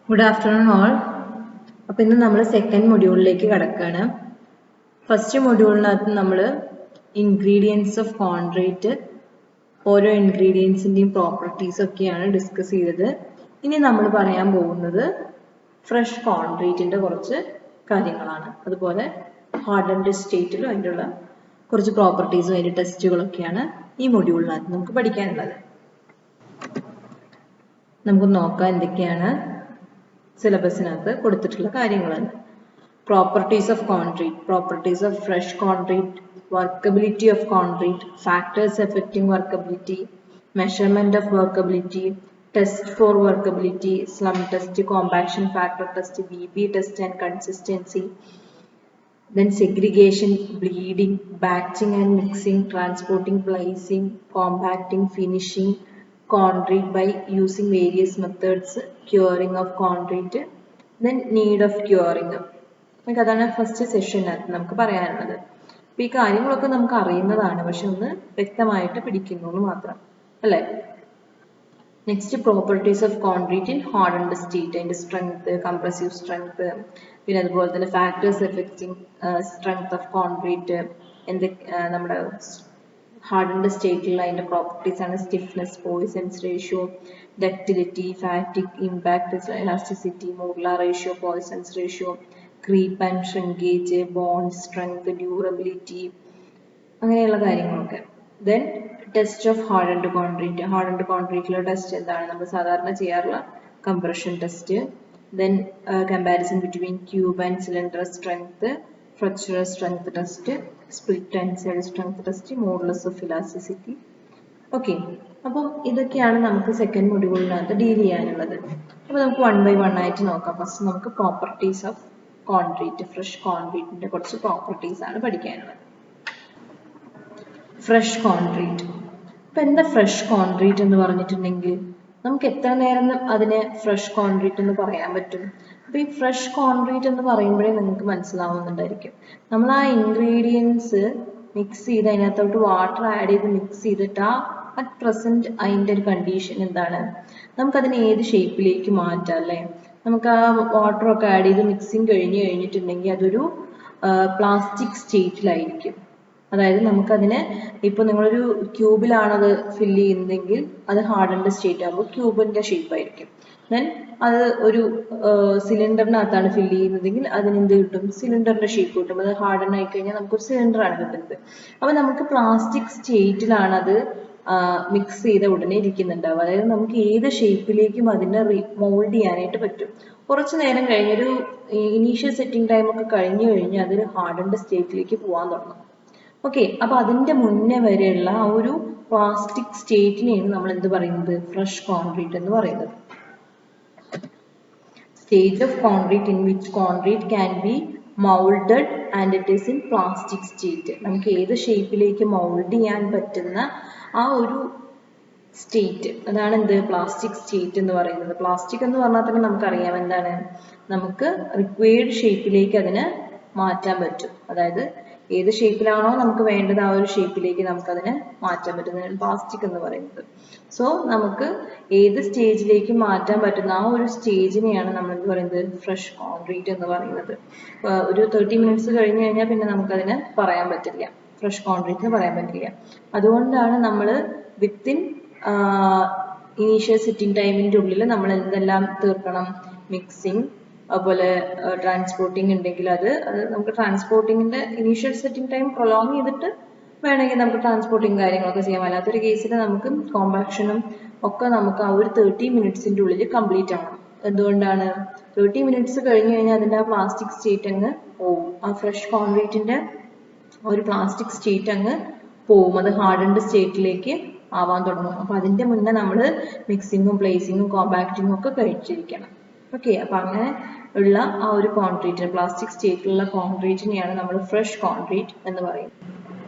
Good afternoon all. അപ്പോൾ ഇന്ന് നമ്മൾ സെക്കൻഡ് മൊഡ്യൂളിലേക്ക് കടക്കുകയാണ്. ഫസ്റ്റ് മൊഡ്യൂളിനകത്ത് നമ്മൾ ഇൻഗ്രീഡിയൻസ് ഓഫ് കോൺക്രീറ്റ്, ഓരോ ഇൻഗ്രീഡിയൻസിൻ്റെയും പ്രോപ്പർട്ടീസ് ഒക്കെയാണ് ഡിസ്കസ് ചെയ്തത്. ഇനി നമ്മൾ പറയാൻ പോകുന്നത് ഫ്രഷ് കോൺക്രീറ്റിൻ്റെ കുറച്ച് കാര്യങ്ങളാണ്. അതുപോലെ ഹാർഡൻഡ് സ്റ്റേറ്റിലും അതിൻ്റെ കുറച്ച് പ്രോപ്പർട്ടീസും അതിൻ്റെ ടെസ്റ്റുകളൊക്കെയാണ് ഈ മൊഡ്യൂളിനകത്ത് നമുക്ക് പഠിക്കാനുള്ളത്. നമുക്ക് നോക്കാം എന്തൊക്കെയാണ് സിലബസിനകത്ത് കൊടുത്തിട്ടുള്ള കാര്യങ്ങളാണ്. Properties of concrete, properties of fresh concrete, workability of concrete, factors affecting workability, measurement of workability, test for workability, slum test, compaction factor test, VB test and consistency, then segregation, bleeding, batching and mixing, transporting, placing, compacting, finishing concrete by using various methods, curing of concrete, then need of curing. അതാണ് first സെഷനകത്ത് നമുക്ക് പറയാനുള്ളത്. അപ്പോൾ ഈ കാര്യങ്ങളൊക്കെ നമുക്ക് അറിയുന്നതാണ്, പക്ഷെ ഒന്ന് വ്യക്തമായിട്ട് പിടിക്കുന്നു എന്ന് മാത്രം അല്ലേ. Next properties of concrete in hardened state, അതിൻ്റെ സ്ട്രെങ്ത്, കംപ്രസീവ് സ്ട്രെങ്ത്, പിന്നെ അതുപോലെ തന്നെ factors affecting strength of concrete, നമ്മുടെ ഹാർഡൻഡ് സ്റ്റേറ്റിലുള്ള അതിൻ്റെ പ്രോപ്പർട്ടീസ് ആണ് stiffness, Poisson's ratio, ductility, fatigue, impact, elasticity, modular ratio, Poisson's ratio, creep and shrinkage, bond strength, durability, അങ്ങനെയുള്ള കാര്യങ്ങളൊക്കെ. Then test of hardened concrete, hardened കോൺക്രീറ്റിലെ ടെസ്റ്റ് എന്താണ്, നമ്മൾ സാധാരണ ചെയ്യാറുള്ള compression test. Then comparison between cube and cylinder strength, ഫ്രക്ചറൽ strength test, split and side strength test, modulus of elasticity. Okay, അപ്പം ഇതൊക്കെയാണ് നമുക്ക് സെക്കൻഡ് മൊഡ്യൂളിനകത്ത് ഡീൽ ചെയ്യാനുള്ളത്. അപ്പോൾ നമുക്ക് വൺ ബൈ വൺ ആയിട്ട് നോക്കാം. ഫസ്റ്റ് നമുക്ക് പ്രോപ്പർട്ടീസ് ഓഫ് കോൺക്രീറ്റ്, ഫ്രഷ് കോൺക്രീറ്റിന്റെ കുറച്ച് പ്രോപ്പർട്ടീസ് ആണ് പഠിക്കാനുള്ളത്. Fresh concrete. ഇപ്പം എന്താ ഫ്രഷ് കോൺക്രീറ്റ് എന്ന് പറഞ്ഞിട്ടുണ്ടെങ്കിൽ നമുക്ക് എത്ര നേരം അതിനെ ഫ്രഷ് കോൺക്രീറ്റ് എന്ന് പറയാൻ പറ്റും? അപ്പോൾ ഈ ഫ്രഷ് കോൺക്രീറ്റ് എന്ന് പറയുമ്പോഴേ നിങ്ങൾക്ക് മനസ്സിലാവുന്നുണ്ടായിരിക്കും, നമ്മൾ ആ ഇൻഗ്രീഡിയൻസ് മിക്സ് ചെയ്ത് അതിനകത്തോട്ട് വാട്ടർ ആഡ് ചെയ്ത് മിക്സ് ചെയ്തിട്ട് അറ്റ് പ്രസന്റ് അതിൻ്റെ ഒരു കണ്ടീഷൻ എന്താണ്, നമുക്കതിനെ ഏത് ഷേപ്പിലേക്ക് മാറ്റാം അല്ലേ. നമുക്ക് ആ വാട്ടറൊക്കെ ആഡ് ചെയ്ത് മിക്സിങ് കഴിഞ്ഞിട്ടുണ്ടെങ്കിൽ അതൊരു പ്ലാസ്റ്റിക് സ്റ്റേറ്റിലായിരിക്കും. അതായത് നമുക്കതിനെ ഇപ്പോൾ നിങ്ങളൊരു ക്യൂബിലാണത് ഫില്ല് ചെയ്യുന്നതെങ്കിൽ അത് ഹാർഡൻഡ് സ്റ്റേറ്റ് ആകുമ്പോൾ ക്യൂബിൻ്റെ ഷേപ്പായിരിക്കും. ദെൻ അത് ഒരു സിലിണ്ടറിനകത്താണ് ഫില്ല് ചെയ്യുന്നതെങ്കിൽ അതിനെന്ത് കിട്ടും, സിലിണ്ടറിൻ്റെ ഷേപ്പ് കിട്ടും. അത് ഹാർഡൻ ആയി കഴിഞ്ഞാൽ നമുക്കൊരു സിലിണ്ടറാണ് കിട്ടുന്നത്. അപ്പോൾ നമുക്ക് പ്ലാസ്റ്റിക് സ്റ്റേറ്റിലാണ് അത് മിക്സ് ചെയ്ത ഉടനെ ഇരിക്കുന്നുണ്ടാവും. അതായത് നമുക്ക് ഏത് ഷേപ്പിലേക്കും അതിനെ മോൾഡ് ചെയ്യാനായിട്ട് പറ്റും. കുറച്ച് നേരം കഴിഞ്ഞൊരു ഇനീഷ്യൽ സെറ്റിംഗ് ടൈം ഒക്കെ കഴിഞ്ഞ് അതൊരു ഹാർഡൻഡ് സ്റ്റേറ്റിലേക്ക് പോകാൻ തുടങ്ങും. ഓക്കെ, അപ്പൊ അതിന്റെ മുന്നേ വരെയുള്ള ആ ഒരു പ്ലാസ്റ്റിക് സ്റ്റേറ്റിനെയാണ് നമ്മൾ എന്ത് പറയുന്നത്, ഫ്രഷ് കോൺക്രീറ്റ് എന്ന് പറയുന്നത്. Stage of concrete in which concrete can be moulded and it is in plastic state. നമുക്ക് ഏത് ഷേപ്പിലേക്ക് മൗൾഡ് ചെയ്യാൻ പറ്റുന്ന ആ ഒരു സ്റ്റേറ്റ്, അതാണ് എന്ത് പ്ലാസ്റ്റിക് സ്റ്റേറ്റ് എന്ന് പറയുന്നത്. പ്ലാസ്റ്റിക് എന്ന് പറഞ്ഞാൽ തന്നെ നമുക്കറിയാം എന്താണ്, നമുക്ക് റിക്വയർഡ് ഷേപ്പിലേക്ക് അതിനെ മാറ്റാൻ പറ്റും. അതായത് ഏത് ഷേപ്പിലാണോ നമുക്ക് വേണ്ടത് ആ ഒരു ഷേപ്പിലേക്ക് നമുക്കതിനെ മാറ്റാൻ പറ്റുന്നതാണ് പ്ലാസ്റ്റിക് എന്ന് പറയുന്നത്. സോ നമുക്ക് ഏത് സ്റ്റേജിലേക്ക് മാറ്റാൻ പറ്റുന്ന ആ ഒരു സ്റ്റേജിനെയാണ് നമ്മൾ എന്ത് പറയുന്നത്, ഫ്രഷ് കോൺക്രീറ്റ് എന്ന് പറയുന്നത്. ഒരു 30 minutes കഴിഞ്ഞ് കഴിഞ്ഞാൽ പിന്നെ നമുക്കതിനെ പറയാൻ പറ്റില്ല, ഫ്രഷ് കോൺക്രീറ്റ് എന്ന് പറയാൻ പറ്റില്ല. അതുകൊണ്ടാണ് നമ്മൾ വിത്തിൻ ഇനീഷ്യൽ സിറ്റിംഗ് ടൈമിൻ്റെ ഉള്ളിൽ നമ്മൾ എന്തെല്ലാം തീർക്കണം, മിക്സിങ്, അതുപോലെ ട്രാൻസ്പോർട്ടിങ് ഉണ്ടെങ്കിൽ അത് നമുക്ക് ട്രാൻസ്പോർട്ടിങ്ങിന്റെ ഇനീഷ്യൽ സെറ്റിംഗ് ടൈം പ്രൊലോങ് ചെയ്തിട്ട് വേണമെങ്കിൽ നമുക്ക് ട്രാൻസ്പോർട്ടിങ് കാര്യങ്ങളൊക്കെ ചെയ്യാം. അല്ലാത്തൊരു കേസിൽ നമുക്ക് കോമ്പാക്ഷനും ഒക്കെ നമുക്ക് ആ ഒരു 30 minutesന്റെ ഉള്ളിൽ കംപ്ലീറ്റ് ആവണം. എന്തുകൊണ്ടാണ്, 30 minutes കഴിഞ്ഞ് കഴിഞ്ഞാൽ അതിൻ്റെ ആ പ്ലാസ്റ്റിക് സ്റ്റേറ്റ് അങ്ങ് പോവും. ആ ഫ്രഷ് കോൺക്രീറ്റിന്റെ ഒരു പ്ലാസ്റ്റിക് സ്റ്റേറ്റ് അങ്ങ് പോവും, അത് ഹാർഡൻഡ് സ്റ്റേറ്റിലേക്ക് ആവാൻ തുടങ്ങും. അപ്പൊ അതിന്റെ മുന്നേ നമ്മൾ മിക്സിങ്ങും പ്ലേസിങ്ങും കോമ്പാക്റ്റിങ്ങും ഒക്കെ കഴിച്ചിരിക്കണം. ഓക്കെ, അപ്പൊ അങ്ങനെ ഉള്ള ആ ഒരു കോൺക്രീറ്റ്, പ്ലാസ്റ്റിക് സ്റ്റേറ്റിലുള്ള കോൺക്രീറ്റിനെയാണ് നമ്മൾ ഫ്രഷ് കോൺക്രീറ്റ് എന്ന് പറയുന്നത്.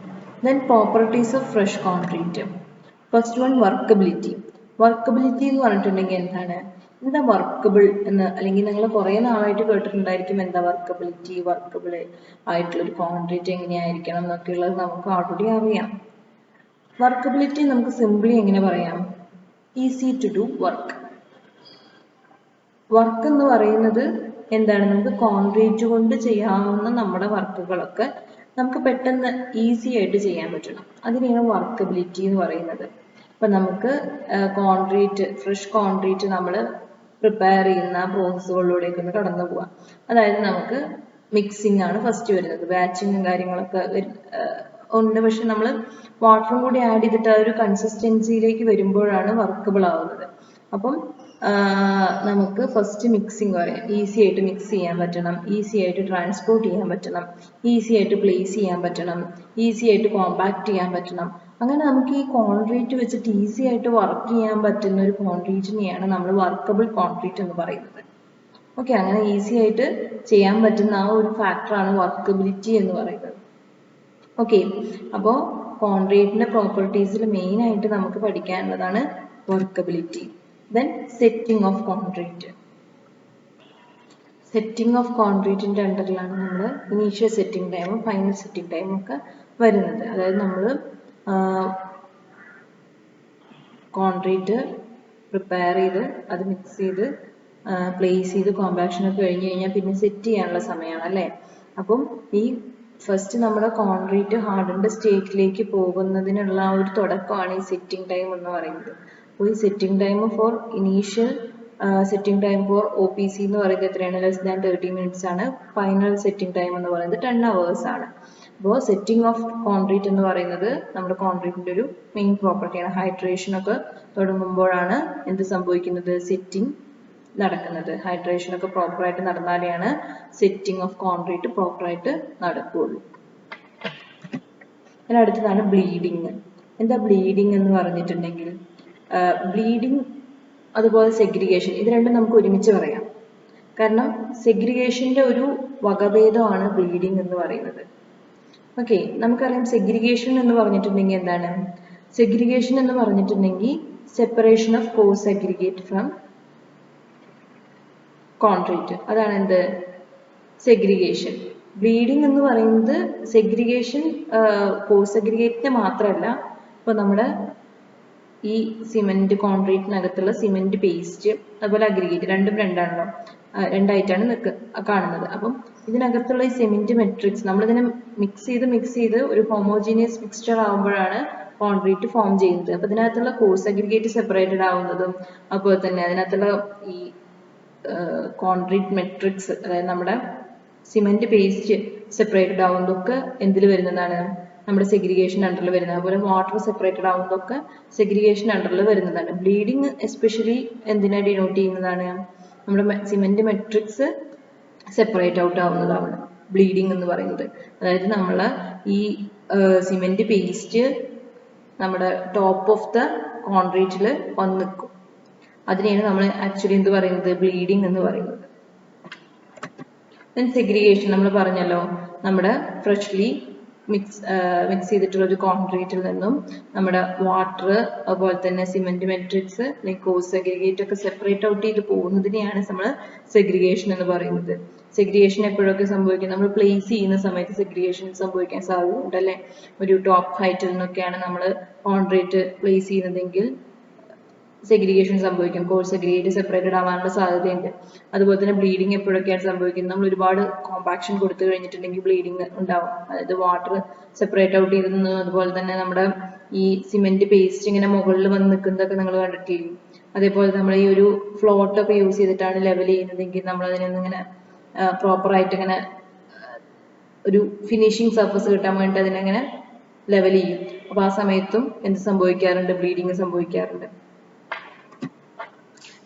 Then properties of fresh concrete. First one, workability. Workability എന്ന് പറഞ്ഞിട്ടുണ്ടെങ്കിൽ എന്താണ്, എന്താ വർക്കബിൾ എന്ന്, അല്ലെങ്കിൽ നിങ്ങൾ കുറേ നാളായിട്ട് കേട്ടിട്ടുണ്ടായിരിക്കും എന്താ വർക്കബിലിറ്റി, വർക്കബിൾ ആയിട്ടുള്ള ഒരു കോൺക്രീറ്റ് എങ്ങനെയായിരിക്കണം എന്നൊക്കെയുള്ളത് നമുക്ക് ഓൾറെഡി അറിയാം. വർക്കബിലിറ്റി നമുക്ക് സിംപ്ലി എങ്ങനെ പറയാം, easy to do work. Work എന്ന് പറയുന്നത് എന്താണ്, നമുക്ക് കോൺക്രീറ്റ് കൊണ്ട് ചെയ്യാവുന്ന നമ്മുടെ വർക്കുകളൊക്കെ നമുക്ക് പെട്ടെന്ന് ഈസി ആയിട്ട് ചെയ്യാൻ പറ്റണം. അതിനെയാണ് വർക്കബിലിറ്റി എന്ന് പറയുന്നത്. ഇപ്പം നമുക്ക് കോൺക്രീറ്റ്, ഫ്രഷ് കോൺക്രീറ്റ് നമ്മൾ പ്രിപ്പയർ ചെയ്യുന്ന പ്രോസസ്സുകളിലൂടെയൊക്കെ ഒന്ന് കടന്നു പോവാം. അതായത് നമുക്ക് മിക്സിംഗ് ആണ് ഫസ്റ്റ് വരുന്നത്. ബാച്ചിങ്ങും കാര്യങ്ങളൊക്കെ ഉണ്ട്. പക്ഷെ നമ്മൾ വാട്ടറും കൂടി ആഡ് ചെയ്തിട്ട് ആ ഒരു കൺസിസ്റ്റൻസിയിലേക്ക് വരുമ്പോഴാണ് വർക്കബിൾ ആവുന്നത്. അപ്പം നമുക്ക് ഫസ്റ്റ് മിക്സിംഗ് പറയാം. ഈസി ആയിട്ട് മിക്സ് ചെയ്യാൻ പറ്റണം, ഈസി ആയിട്ട് ട്രാൻസ്പോർട്ട് ചെയ്യാൻ പറ്റണം, ഈസി ആയിട്ട് പ്ലേസ് ചെയ്യാൻ പറ്റണം, ഈസി ആയിട്ട് കോമ്പാക്ട് ചെയ്യാൻ പറ്റണം. അങ്ങനെ നമുക്ക് ഈ കോൺക്രീറ്റ് വെച്ചിട്ട് ഈസി ആയിട്ട് വർക്ക് ചെയ്യാൻ പറ്റുന്ന ഒരു കോൺക്രീറ്റിനെയാണ് നമ്മൾ വർക്കബിൾ കോൺക്രീറ്റ് എന്ന് പറയുന്നത്. ഓക്കെ, അങ്ങനെ ഈസി ആയിട്ട് ചെയ്യാൻ പറ്റുന്ന ആ ഒരു ഫാക്ടറാണ് വർക്കബിലിറ്റി എന്ന് പറയുന്നത്. ഓക്കെ, അപ്പോൾ കോൺക്രീറ്റിന്റെ പ്രോപ്പർട്ടീസിൽ മെയിൻ ആയിട്ട് നമുക്ക് പഠിക്കാനുള്ളതാണ് workability. Then setting of concrete. Setting of concrete ന്റെ അണ്ടറിലാണ് നമ്മൾ ഇനീഷ്യൽ സെറ്റിംഗ് ടൈമും ഫൈനൽ സെറ്റിംഗ് ടൈമും ഒക്കെ വരുന്നത്. അതായത് നമ്മൾ കോൺക്രീറ്റ് പ്രിപ്പയർ ചെയ്ത് അത് മിക്സ് ചെയ്ത് പ്ലേസ് ചെയ്ത് കോമ്പാക്ഷൻ ഒക്കെ കഴിഞ്ഞ് കഴിഞ്ഞാൽ പിന്നെ സെറ്റ് ചെയ്യാനുള്ള സമയമാണ് അല്ലേ. അപ്പം ഈ ഫസ്റ്റ് നമ്മുടെ കോൺക്രീറ്റ് ഹാർഡൻഡ് സ്റ്റേറ്റിലേക്ക് പോകുന്നതിനുള്ള ആ ഒരു തുടക്കമാണ് ഈ സെറ്റിംഗ് ടൈം എന്ന് പറയുന്നത്. അപ്പോൾ ഈ setting time for initial setting time for OPC എന്ന് പറയുന്നത് എത്രയാണ്? ലെസ് ദാൻ 30 minutes ആണ്. ഫൈനൽ സെറ്റിംഗ് ടൈം എന്ന് പറയുന്നത് 10 hours ആണ്. അപ്പോൾ സെറ്റിംഗ് ഓഫ് കോൺക്രീറ്റ് എന്ന് പറയുന്നത് നമ്മുടെ കോൺക്രീറ്റിന്റെ ഒരു മെയിൻ പ്രോപ്പർട്ടിയാണ്. ഹൈഡ്രേഷൻ ഒക്കെ തുടങ്ങുമ്പോഴാണ് എന്ത് സംഭവിക്കുന്നത്? സെറ്റിംഗ് നടക്കുന്നത്. ഹൈഡ്രേഷൻ ഒക്കെ പ്രോപ്പറായിട്ട് നടന്നാലെയാണ് സെറ്റിംഗ് ഓഫ് കോൺക്രീറ്റ് പ്രോപ്പറായിട്ട് നടക്കുകയുള്ളൂ. അതിന് അടുത്തതാണ് ബ്ലീഡിങ്. എന്താ ബ്ലീഡിങ് എന്ന് പറഞ്ഞിട്ടുണ്ടെങ്കിൽ, ബ്ലീഡിങ് അതുപോലെ സെഗ്രിഗേഷൻ, ഇത് രണ്ടും നമുക്ക് ഒരുമിച്ച് പറയാം. കാരണം സെഗ്രിഗേഷന്റെ ഒരു വകഭേദമാണ് ബ്ലീഡിങ് എന്ന് പറയുന്നത്. ഓക്കെ, നമുക്കറിയാം സെഗ്രിഗേഷൻ എന്ന് പറഞ്ഞിട്ടുണ്ടെങ്കിൽ എന്താണ്? സെഗ്രിഗേഷൻ എന്ന് പറഞ്ഞിട്ടുണ്ടെങ്കിൽ separation of coarse aggregate from concrete, അതാണ് എന്ത്? സെഗ്രിഗേഷൻ. ബ്ലീഡിങ് എന്ന് പറയുന്നത് സെഗ്രിഗേഷൻ കോഴ്സ് അഗ്രിഗേറ്റിന് മാത്രമല്ല, ഇപ്പൊ നമ്മുടെ ഈ സിമെന്റ് കോൺക്രീറ്റിനകത്തുള്ള സിമെന്റ് പേസ്റ്റ് അതുപോലെ അഗ്രിഗേറ്റ് രണ്ടും രണ്ടാണല്ലോ, രണ്ടായിട്ടാണ് കാണുന്നത്. അപ്പം ഇതിനകത്തുള്ള ഈ സിമെന്റ് മെട്രിക്സ് നമ്മളിതിനെ മിക്സ് ചെയ്ത് ഒരു ഹോമോജീനിയസ് മിക്സ്ചർ ആകുമ്പോഴാണ് കോൺക്രീറ്റ് ഫോം ചെയ്യുന്നത്. അപ്പൊ ഇതിനകത്തുള്ള കോഴ്സ് അഗ്രിഗേറ്റ് സെപ്പറേറ്റഡ് ആവുന്നതും അതുപോലെ തന്നെ അതിനകത്തുള്ള ഈ കോൺക്രീറ്റ് മെട്രിക്സ്, അതായത് നമ്മുടെ സിമെന്റ് പേസ്റ്റ് സെപ്പറേറ്റഡ് ആവുന്നതൊക്കെ എന്തിൽ വരുന്നതാണ്? നമ്മുടെ സെഗ്രിഗേഷൻ അണ്ടറിൽ വരുന്നത്. അതുപോലെ വാട്ടർ സെപ്പറേറ്റഡ് ആവുന്നതൊക്കെ സെഗ്രിഗേഷൻ അണ്ടറിൽ വരുന്നതാണ്. ബ്ലീഡിങ് എസ്പെഷ്യലി എന്തിനാ ഡിനോട്ട് ചെയ്യുന്നതാണ്? നമ്മുടെ സിമെന്റ് മെട്രിക്സ് സെപ്പറേറ്റ് ഔട്ട് ആവുന്നതാണ് ബ്ലീഡിങ് എന്ന് പറയുന്നത്. അതായത് നമ്മൾ ഈ സിമെന്റ് പേസ്റ്റ് നമ്മുടെ ടോപ്പ് ഓഫ് ദ കോൺക്രീറ്റിൽ വന്ന് നിൽക്കും. അതിനെയാണ് നമ്മൾ ആക്ച്വലി എന്ത് പറയുന്നത്? ബ്ലീഡിങ് എന്ന് പറയുന്നത്. സെഗ്രിഗേഷൻ നമ്മൾ പറഞ്ഞല്ലോ, നമ്മുടെ ഫ്രഷ്ലി മിക്സ് ചെയ്തിട്ടുള്ള ഒരു കോൺക്രീറ്റിൽ നിന്നും നമ്മുടെ വാട്ടർ അതുപോലെ തന്നെ സിമെന്റ് മെട്രിക്സ് കോഴ്സ് അഗ്രിഗേറ്റ് ഒക്കെ സെപ്പറേറ്റ് ഔട്ട് ചെയ്ത് പോകുന്നതിനെയാണ് നമ്മൾ സെഗ്രിഗേഷൻ എന്ന് പറയുന്നത്. സെഗ്രിഗേഷൻ എപ്പോഴൊക്കെ സംഭവിക്കും? നമ്മൾ പ്ലേസ് ചെയ്യുന്ന സമയത്ത് സെഗ്രിഗേഷൻ സംഭവിക്കാൻ സാധ്യതയുണ്ട് അല്ലെ. ഒരു ടോപ്പ് ഹൈറ്റിൽ നിന്നൊക്കെയാണ് നമ്മൾ കോൺക്രീറ്റ് പ്ലേസ് ചെയ്യുന്നതെങ്കിൽ സെഗ്രിഗേഷൻ സംഭവിക്കും. കോഴ്സ് അഗ്രിഗേറ്റ് സെപ്പറേറ്റഡ് ആവാനുള്ള സാധ്യതയുണ്ട്. അതുപോലെ തന്നെ ബ്ലീഡിങ് എപ്പോഴൊക്കെയാണ് സംഭവിക്കുന്നത്? നമ്മൾ ഒരുപാട് കോമ്പാക്ഷൻ കൊടുത്തു കഴിഞ്ഞിട്ടുണ്ടെങ്കിൽ ബ്ലീഡിങ് ഉണ്ടാവും. അതായത് വാട്ടർ സെപ്പറേറ്റ് ഔട്ട് ചെയ്തെന്ന്, അതുപോലെ തന്നെ നമ്മുടെ ഈ സിമെന്റ് പേസ്റ്റ് ഇങ്ങനെ മുകളിൽ വന്ന് നിൽക്കുന്നതൊക്കെ നിങ്ങൾ കണ്ടിട്ടില്ലേ. അതേപോലെ നമ്മൾ ഈ ഒരു ഫ്ലോട്ട് ഒക്കെ യൂസ് ചെയ്തിട്ടാണ് ലെവൽ ചെയ്യുന്നതെങ്കിൽ നമ്മൾ അതിനൊന്നിങ്ങനെ പ്രോപ്പറായിട്ട് ഇങ്ങനെ ഒരു ഫിനിഷിങ് സർഫസ് കിട്ടാൻ വേണ്ടി അതിനെങ്ങനെ ലെവൽ ചെയ്യും. അപ്പൊ ആ സമയത്തും എന്ത് സംഭവിക്കാറുണ്ട്? ബ്ലീഡിങ് സംഭവിക്കാറുണ്ട്.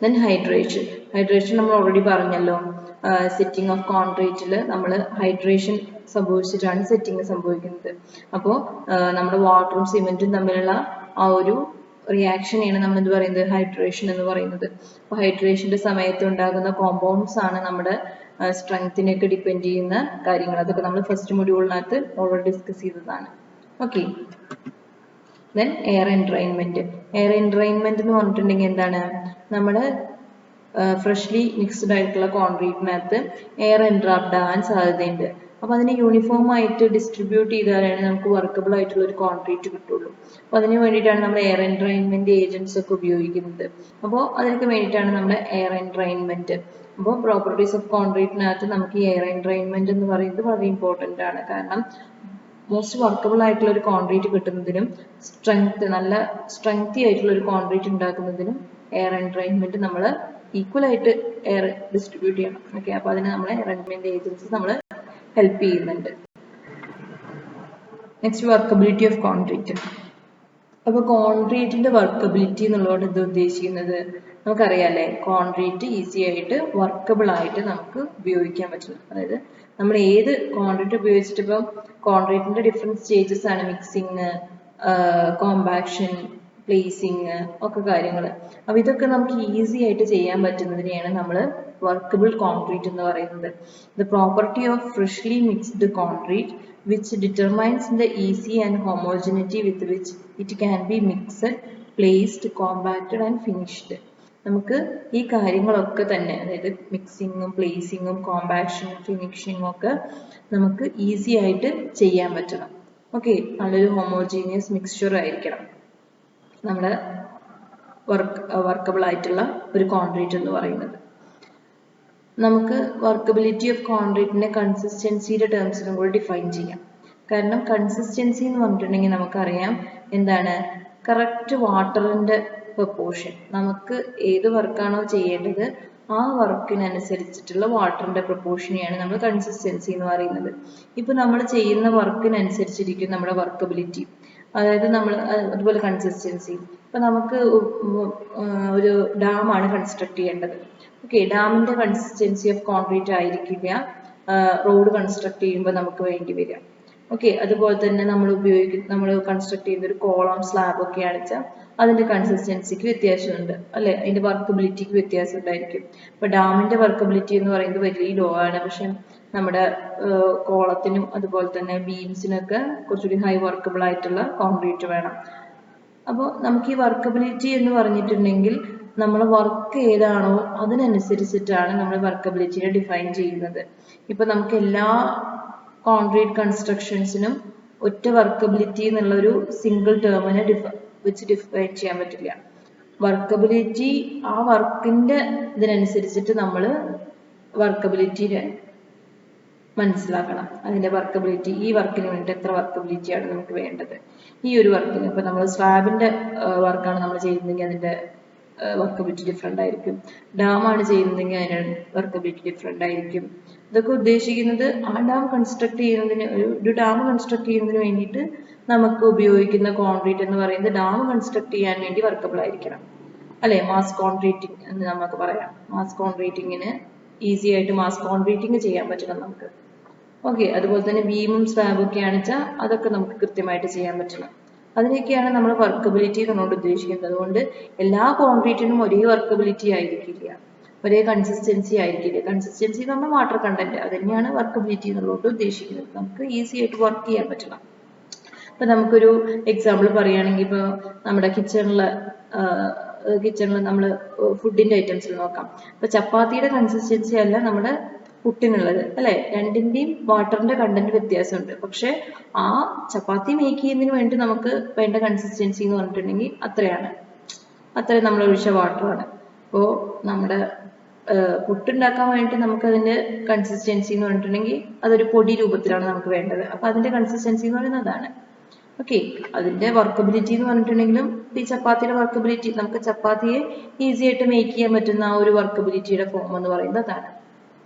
Then hydration. Hydration നമ്മൾ ഓൾറെഡി പറഞ്ഞല്ലോ, സെറ്റിംഗ് ഓഫ് കോൺക്രീറ്റിൽ നമ്മൾ ഹൈഡ്രേഷൻ സംഭവിച്ചിട്ടാണ് സെറ്റിംഗ് സംഭവിക്കുന്നത്. അപ്പോൾ നമ്മുടെ വാട്ടറും സിമെന്റും തമ്മിലുള്ള ആ ഒരു റിയാക്ഷനെയാണ് നമ്മൾ എന്ത് പറയുന്നത്? ഹൈഡ്രേഷൻ എന്ന് പറയുന്നത്. അപ്പോൾ ഹൈഡ്രേഷന്റെ സമയത്ത് ഉണ്ടാകുന്ന കോമ്പൗണ്ട്സ് ആണ് നമ്മുടെ സ്ട്രെങ്ത്തിനൊക്കെ ഡിപ്പെൻഡ് ചെയ്യുന്ന കാര്യങ്ങൾ. അതൊക്കെ നമ്മൾ ഫസ്റ്റ് മൊഡ്യൂളിനകത്ത് ഓൾറെഡി ഡിസ്കസ് ചെയ്തതാണ്. Okay, then air entrainment. Air entrainment എന്ന് പറഞ്ഞിട്ടുണ്ടെങ്കിൽ എന്താണ്? നമ്മുടെ ഫ്രഷ്ലി മിക്സ്ഡ് ആയിട്ടുള്ള കോൺക്രീറ്റിനകത്ത് എയർ എൻട്രാപ്ഡ് ആവാൻ സാധ്യതയുണ്ട്. അപ്പോൾ അതിനെ യൂണിഫോം ആയിട്ട് ഡിസ്ട്രിബ്യൂട്ട് ചെയ്താലാണ് നമുക്ക് വർക്കബിൾ ആയിട്ടുള്ള ഒരു കോൺക്രീറ്റ് കിട്ടുള്ളൂ. അപ്പോൾ അതിന് വേണ്ടിയിട്ടാണ് നമ്മൾ എയർ എൻട്രൈൻമെന്റ് ഏജൻസ് ഒക്കെ ഉപയോഗിക്കുന്നത്. അപ്പോൾ അതിനൊക്കെ വേണ്ടിയിട്ടാണ് നമ്മുടെ എയർ എൻട്രൈൻമെന്റ്. അപ്പോൾ പ്രോപ്പർട്ടീസ് ഓഫ് കോൺക്രീറ്റിനകത്ത് നമുക്ക് ഈ എയർ എൻട്രൈൻമെന്റ് എന്ന് പറയുന്നത് വളരെ ഇമ്പോർട്ടൻ്റ് ആണ്. കാരണം മോസ്റ്റ് വർക്കബിൾ ആയിട്ടുള്ള ഒരു കോൺക്രീറ്റ് കിട്ടുന്നതിനും നല്ല സ്ട്രെങ്തി ആയിട്ടുള്ള ഒരു കോൺക്രീറ്റ് ഉണ്ടാക്കുന്നതിനും എയർ എൻട്രൈൻമെന്റ് നമ്മൾ ഈക്വൽ ആയിട്ട് എയർ ഡിസ്ട്രിബ്യൂട്ട് ചെയ്യണം. ഓക്കെ, അപ്പോൾ അതിന് നമ്മളെ എയർ എൻട്രൈൻമെന്റ് ഏജൻസി നമ്മൾ ഹെൽപ്പ് ചെയ്യുന്നുണ്ട്. Next, workability of concrete. അപ്പോൾ കോൺക്രീറ്റിന്റെ വർക്കബിലിറ്റി എന്നുള്ളതുകൊണ്ട് ഇത് ഉദ്ദേശിക്കുന്നത് നമുക്കറിയാലേ, കോൺക്രീറ്റ് ഈസി ആയിട്ട് വർക്കബിൾ ആയിട്ട് നമുക്ക് ഉപയോഗിക്കാൻ പറ്റും. അതായത് നമ്മൾ ഏത് കോൺക്രീറ്റ് ഉപയോഗിച്ചിട്ട്, ഇപ്പം കോൺക്രീറ്റിന്റെ ഡിഫറെന്റ് സ്റ്റേജസ് ആണ്, മിക്സിങ്, കോമ്പാക്ഷൻ, പ്ലേസിങ് ഒക്കെ കാര്യങ്ങൾ. അപ്പൊ ഇതൊക്കെ നമുക്ക് ഈസി ആയിട്ട് ചെയ്യാൻ പറ്റുന്നതിനെയാണ് നമ്മൾ വർക്കബിൾ കോൺക്രീറ്റ് എന്ന് പറയുന്നത്. The property of freshly mixed concrete which determines the easy and homogeneity with which it can be mixed, placed, compacted and finished. നമുക്ക് ഈ കാര്യങ്ങളൊക്കെ തന്നെ, അതായത് മിക്സിങ്ങും പ്ലേസിങ്ങും കോമ്പാക്ഷനും ഫിനിഷിങ്ങും ഒക്കെ നമുക്ക് ഈസി ആയിട്ട് ചെയ്യാൻ പറ്റണം. ഓക്കെ, നല്ലൊരു ഹോമോജീനിയസ് മിക്സ്ചർ ആയിരിക്കണം നമ്മുടെ വർക്കബിൾ ആയിട്ടുള്ള ഒരു കോൺക്രീറ്റ് എന്ന് പറയുന്നത്. നമുക്ക് വർക്കബിലിറ്റി ഓഫ് കോൺക്രീറ്റിനെ കൺസിസ്റ്റൻസിയുടെ ടേംസിലും കൂടി ഡിഫൈൻ ചെയ്യാം. കാരണം കൺസിസ്റ്റൻസി എന്ന് പറഞ്ഞിട്ടുണ്ടെങ്കിൽ നമുക്കറിയാം എന്താണ്, കറക്റ്റ് വാട്ടറിന്റെ പ്രൊപ്പോർഷൻ. നമുക്ക് ഏത് വർക്കാണോ ചെയ്യേണ്ടത് ആ വർക്കിനനുസരിച്ചിട്ടുള്ള വാട്ടറിന്റെ പ്രൊപ്പോർഷനെയാണ് നമ്മൾ കൺസിസ്റ്റൻസി എന്ന് പറയുന്നത്. ഇപ്പൊ നമ്മൾ ചെയ്യുന്ന വർക്കിനനുസരിച്ചിരിക്കും നമ്മുടെ വർക്കബിലിറ്റി. അതായത് നമ്മൾ അതുപോലെ കൺസിസ്റ്റൻസി. ഇപ്പൊ നമുക്ക് ഒരു ഡാമാണ് കൺസ്ട്രക്ട് ചെയ്യേണ്ടത്. ഓക്കെ, ഡാമിന്റെ കൺസിസ്റ്റൻസി ഓഫ് കോൺക്രീറ്റ് ആയിരിക്കില്ല റോഡ് കൺസ്ട്രക്ട് ചെയ്യുമ്പോൾ നമുക്ക് വേണ്ടി വരിക. ഓക്കെ, അതുപോലെ തന്നെ നമ്മൾ കൺസ്ട്രക്ട് ചെയ്യുന്ന ഒരു കോളം സ്ലാബ് ഒക്കെ ആണെച്ചാൽ അതിന്റെ കൺസിസ്റ്റൻസിക്ക് വ്യത്യാസമുണ്ട് അല്ലെ, അതിന്റെ വർക്കബിലിറ്റിക്ക് വ്യത്യാസം ഉണ്ടായിരിക്കും. ഇപ്പൊ ഡാമിന്റെ വർക്കബിലിറ്റി എന്ന് പറയുന്നത് വലിയ ലോ ആണ്, പക്ഷെ നമ്മുടെ കോളത്തിനും അതുപോലെ തന്നെ ബീംസിനൊക്കെ കുറച്ചുകൂടി ഹൈ വർക്കബിൾ ആയിട്ടുള്ള കോൺക്രീറ്റ് വേണം. അപ്പോൾ നമുക്ക് ഈ വർക്കബിലിറ്റി എന്ന് പറഞ്ഞിട്ടുണ്ടെങ്കിൽ നമ്മൾ വർക്ക് ഏതാണോ അതിനനുസരിച്ചിട്ടാണ് നമ്മൾ വർക്കബിലിറ്റിയെ ഡിഫൈൻ ചെയ്യുന്നത്. ഇപ്പൊ നമുക്ക് എല്ലാ കോൺക്രീറ്റ് കൺസ്ട്രക്ഷൻസിനും ഒറ്റ വർക്കബിലിറ്റി എന്നുള്ള ഒരു സിംഗിൾ ടേമിനെ വെച്ച് ഡിഫൈൻ ചെയ്യാൻ പറ്റില്ല. വർക്കബിലിറ്റി ആ വർക്കിന്റെ ഇതിനനുസരിച്ചിട്ട് നമ്മൾ വർക്കബിലിറ്റിയെ മനസ്സിലാക്കണം. അതിന്റെ വർക്കബിലിറ്റി, ഈ വർക്കിന് വേണ്ടി എത്ര വർക്കബിലിറ്റിയാണ് നമുക്ക് വേണ്ടത്. ഈ ഒരു വർക്കിന് ഇപ്പൊ നമ്മൾ സ്ലാബിന്റെ വർക്കാണ് നമ്മൾ ചെയ്യുന്നതെങ്കിൽ അതിന്റെ വർക്കബിലിറ്റി ഡിഫറെന്റ് ആയിരിക്കും. ഡാമാണ് ചെയ്യുന്നതെങ്കിൽ അതിന്റെ വർക്കബിലിറ്റി ഡിഫറെന്റ് ആയിരിക്കും. ഇതൊക്കെ ഉദ്ദേശിക്കുന്നത് ആ ഡാം കൺസ്ട്രക്ട് ചെയ്യുന്നതിന്, ഒരു ഡാം കൺസ്ട്രക്ട് ചെയ്യുന്നതിന് വേണ്ടിയിട്ട് നമുക്ക് ഉപയോഗിക്കുന്ന കോൺക്രീറ്റ് എന്ന് പറയുന്നത് ഡാം കൺസ്ട്രക്ട് ചെയ്യാൻ വേണ്ടി വർക്കബിൾ ആയിരിക്കണം അല്ലെ. മാസ് കോൺക്രീറ്റിംഗ് എന്ന് നമുക്ക് പറയാം. മാസ് കോൺക്രീറ്റിങ്ങിന് ഈസി ആയിട്ട് മാസ് കോൺക്രീറ്റിംഗ് ചെയ്യാൻ പറ്റണം നമുക്ക്. ഓക്കെ, അതുപോലെ തന്നെ ബീമും സ്ലാബും ഒക്കെ ആണെച്ചാൽ അതൊക്കെ നമുക്ക് കൃത്യമായിട്ട് ചെയ്യാൻ പറ്റണം. അതിനൊക്കെയാണ് നമ്മൾ വർക്കബിലിറ്റി എന്നുകൊണ്ട് ഉദ്ദേശിക്കുന്നത്. അതുകൊണ്ട് എല്ലാ കോൺക്രീറ്റിനും ഒരേ വർക്കബിലിറ്റി ആയിരിക്കില്ല, ഒരേ കൺസിസ്റ്റൻസി ആയിരിക്കില്ല. കൺസിസ്റ്റൻസി എന്ന് പറഞ്ഞാൽ വാട്ടർ കണ്ടന്റ്, അത് തന്നെയാണ് വർക്കബിലിറ്റി എന്നുള്ളത് ഉദ്ദേശിക്കുന്നത്. നമുക്ക് ഈസി ആയിട്ട് വർക്ക് ചെയ്യാൻ പറ്റണം. ഇപ്പൊ നമുക്കൊരു എക്സാമ്പിൾ പറയുകയാണെങ്കിൽ, ഇപ്പൊ നമ്മുടെ കിച്ചണിൽ നമ്മൾ ഫുഡിന്റെ ഐറ്റംസിൽ നോക്കാം. ഇപ്പൊ ചപ്പാത്തിയുടെ കൺസിസ്റ്റൻസി അല്ല നമ്മുടെ പുട്ടിനുള്ളത് അല്ലെ, രണ്ടിന്റെയും വാട്ടറിന്റെ കണ്ടന്റ് വ്യത്യാസമുണ്ട്. പക്ഷെ ആ ചപ്പാത്തി മേക്ക് ചെയ്യുന്നതിന് വേണ്ടി നമുക്ക് വേണ്ട കൺസിസ്റ്റൻസി എന്ന് പറഞ്ഞിട്ടുണ്ടെങ്കിൽ അത്രയും നമ്മൾ ഒഴിച്ച വാട്ടറാണ്. അപ്പോൾ നമ്മുടെ പുട്ടുണ്ടാക്കാൻ വേണ്ടി നമുക്ക് അതിന്റെ കൺസിസ്റ്റൻസി എന്ന് പറഞ്ഞിട്ടുണ്ടെങ്കിൽ അതൊരു പൊടി രൂപത്തിലാണ് നമുക്ക് വേണ്ടത്. അപ്പൊ അതിന്റെ കൺസിസ്റ്റൻസി എന്ന് പറയുന്നത് അതാണ്. ഓക്കെ, അതിന്റെ വർക്കബിലിറ്റി എന്ന് പറഞ്ഞിട്ടുണ്ടെങ്കിലും ഈ ചപ്പാത്തിയുടെ വർക്കബിലിറ്റി, നമുക്ക് ചപ്പാത്തിയെ ഈസി ആയിട്ട് മേക്ക് ചെയ്യാൻ പറ്റുന്ന ആ ഒരു വർക്കബിലിറ്റിയുടെ ഫോം എന്ന് പറയുന്നത് അതാണ്.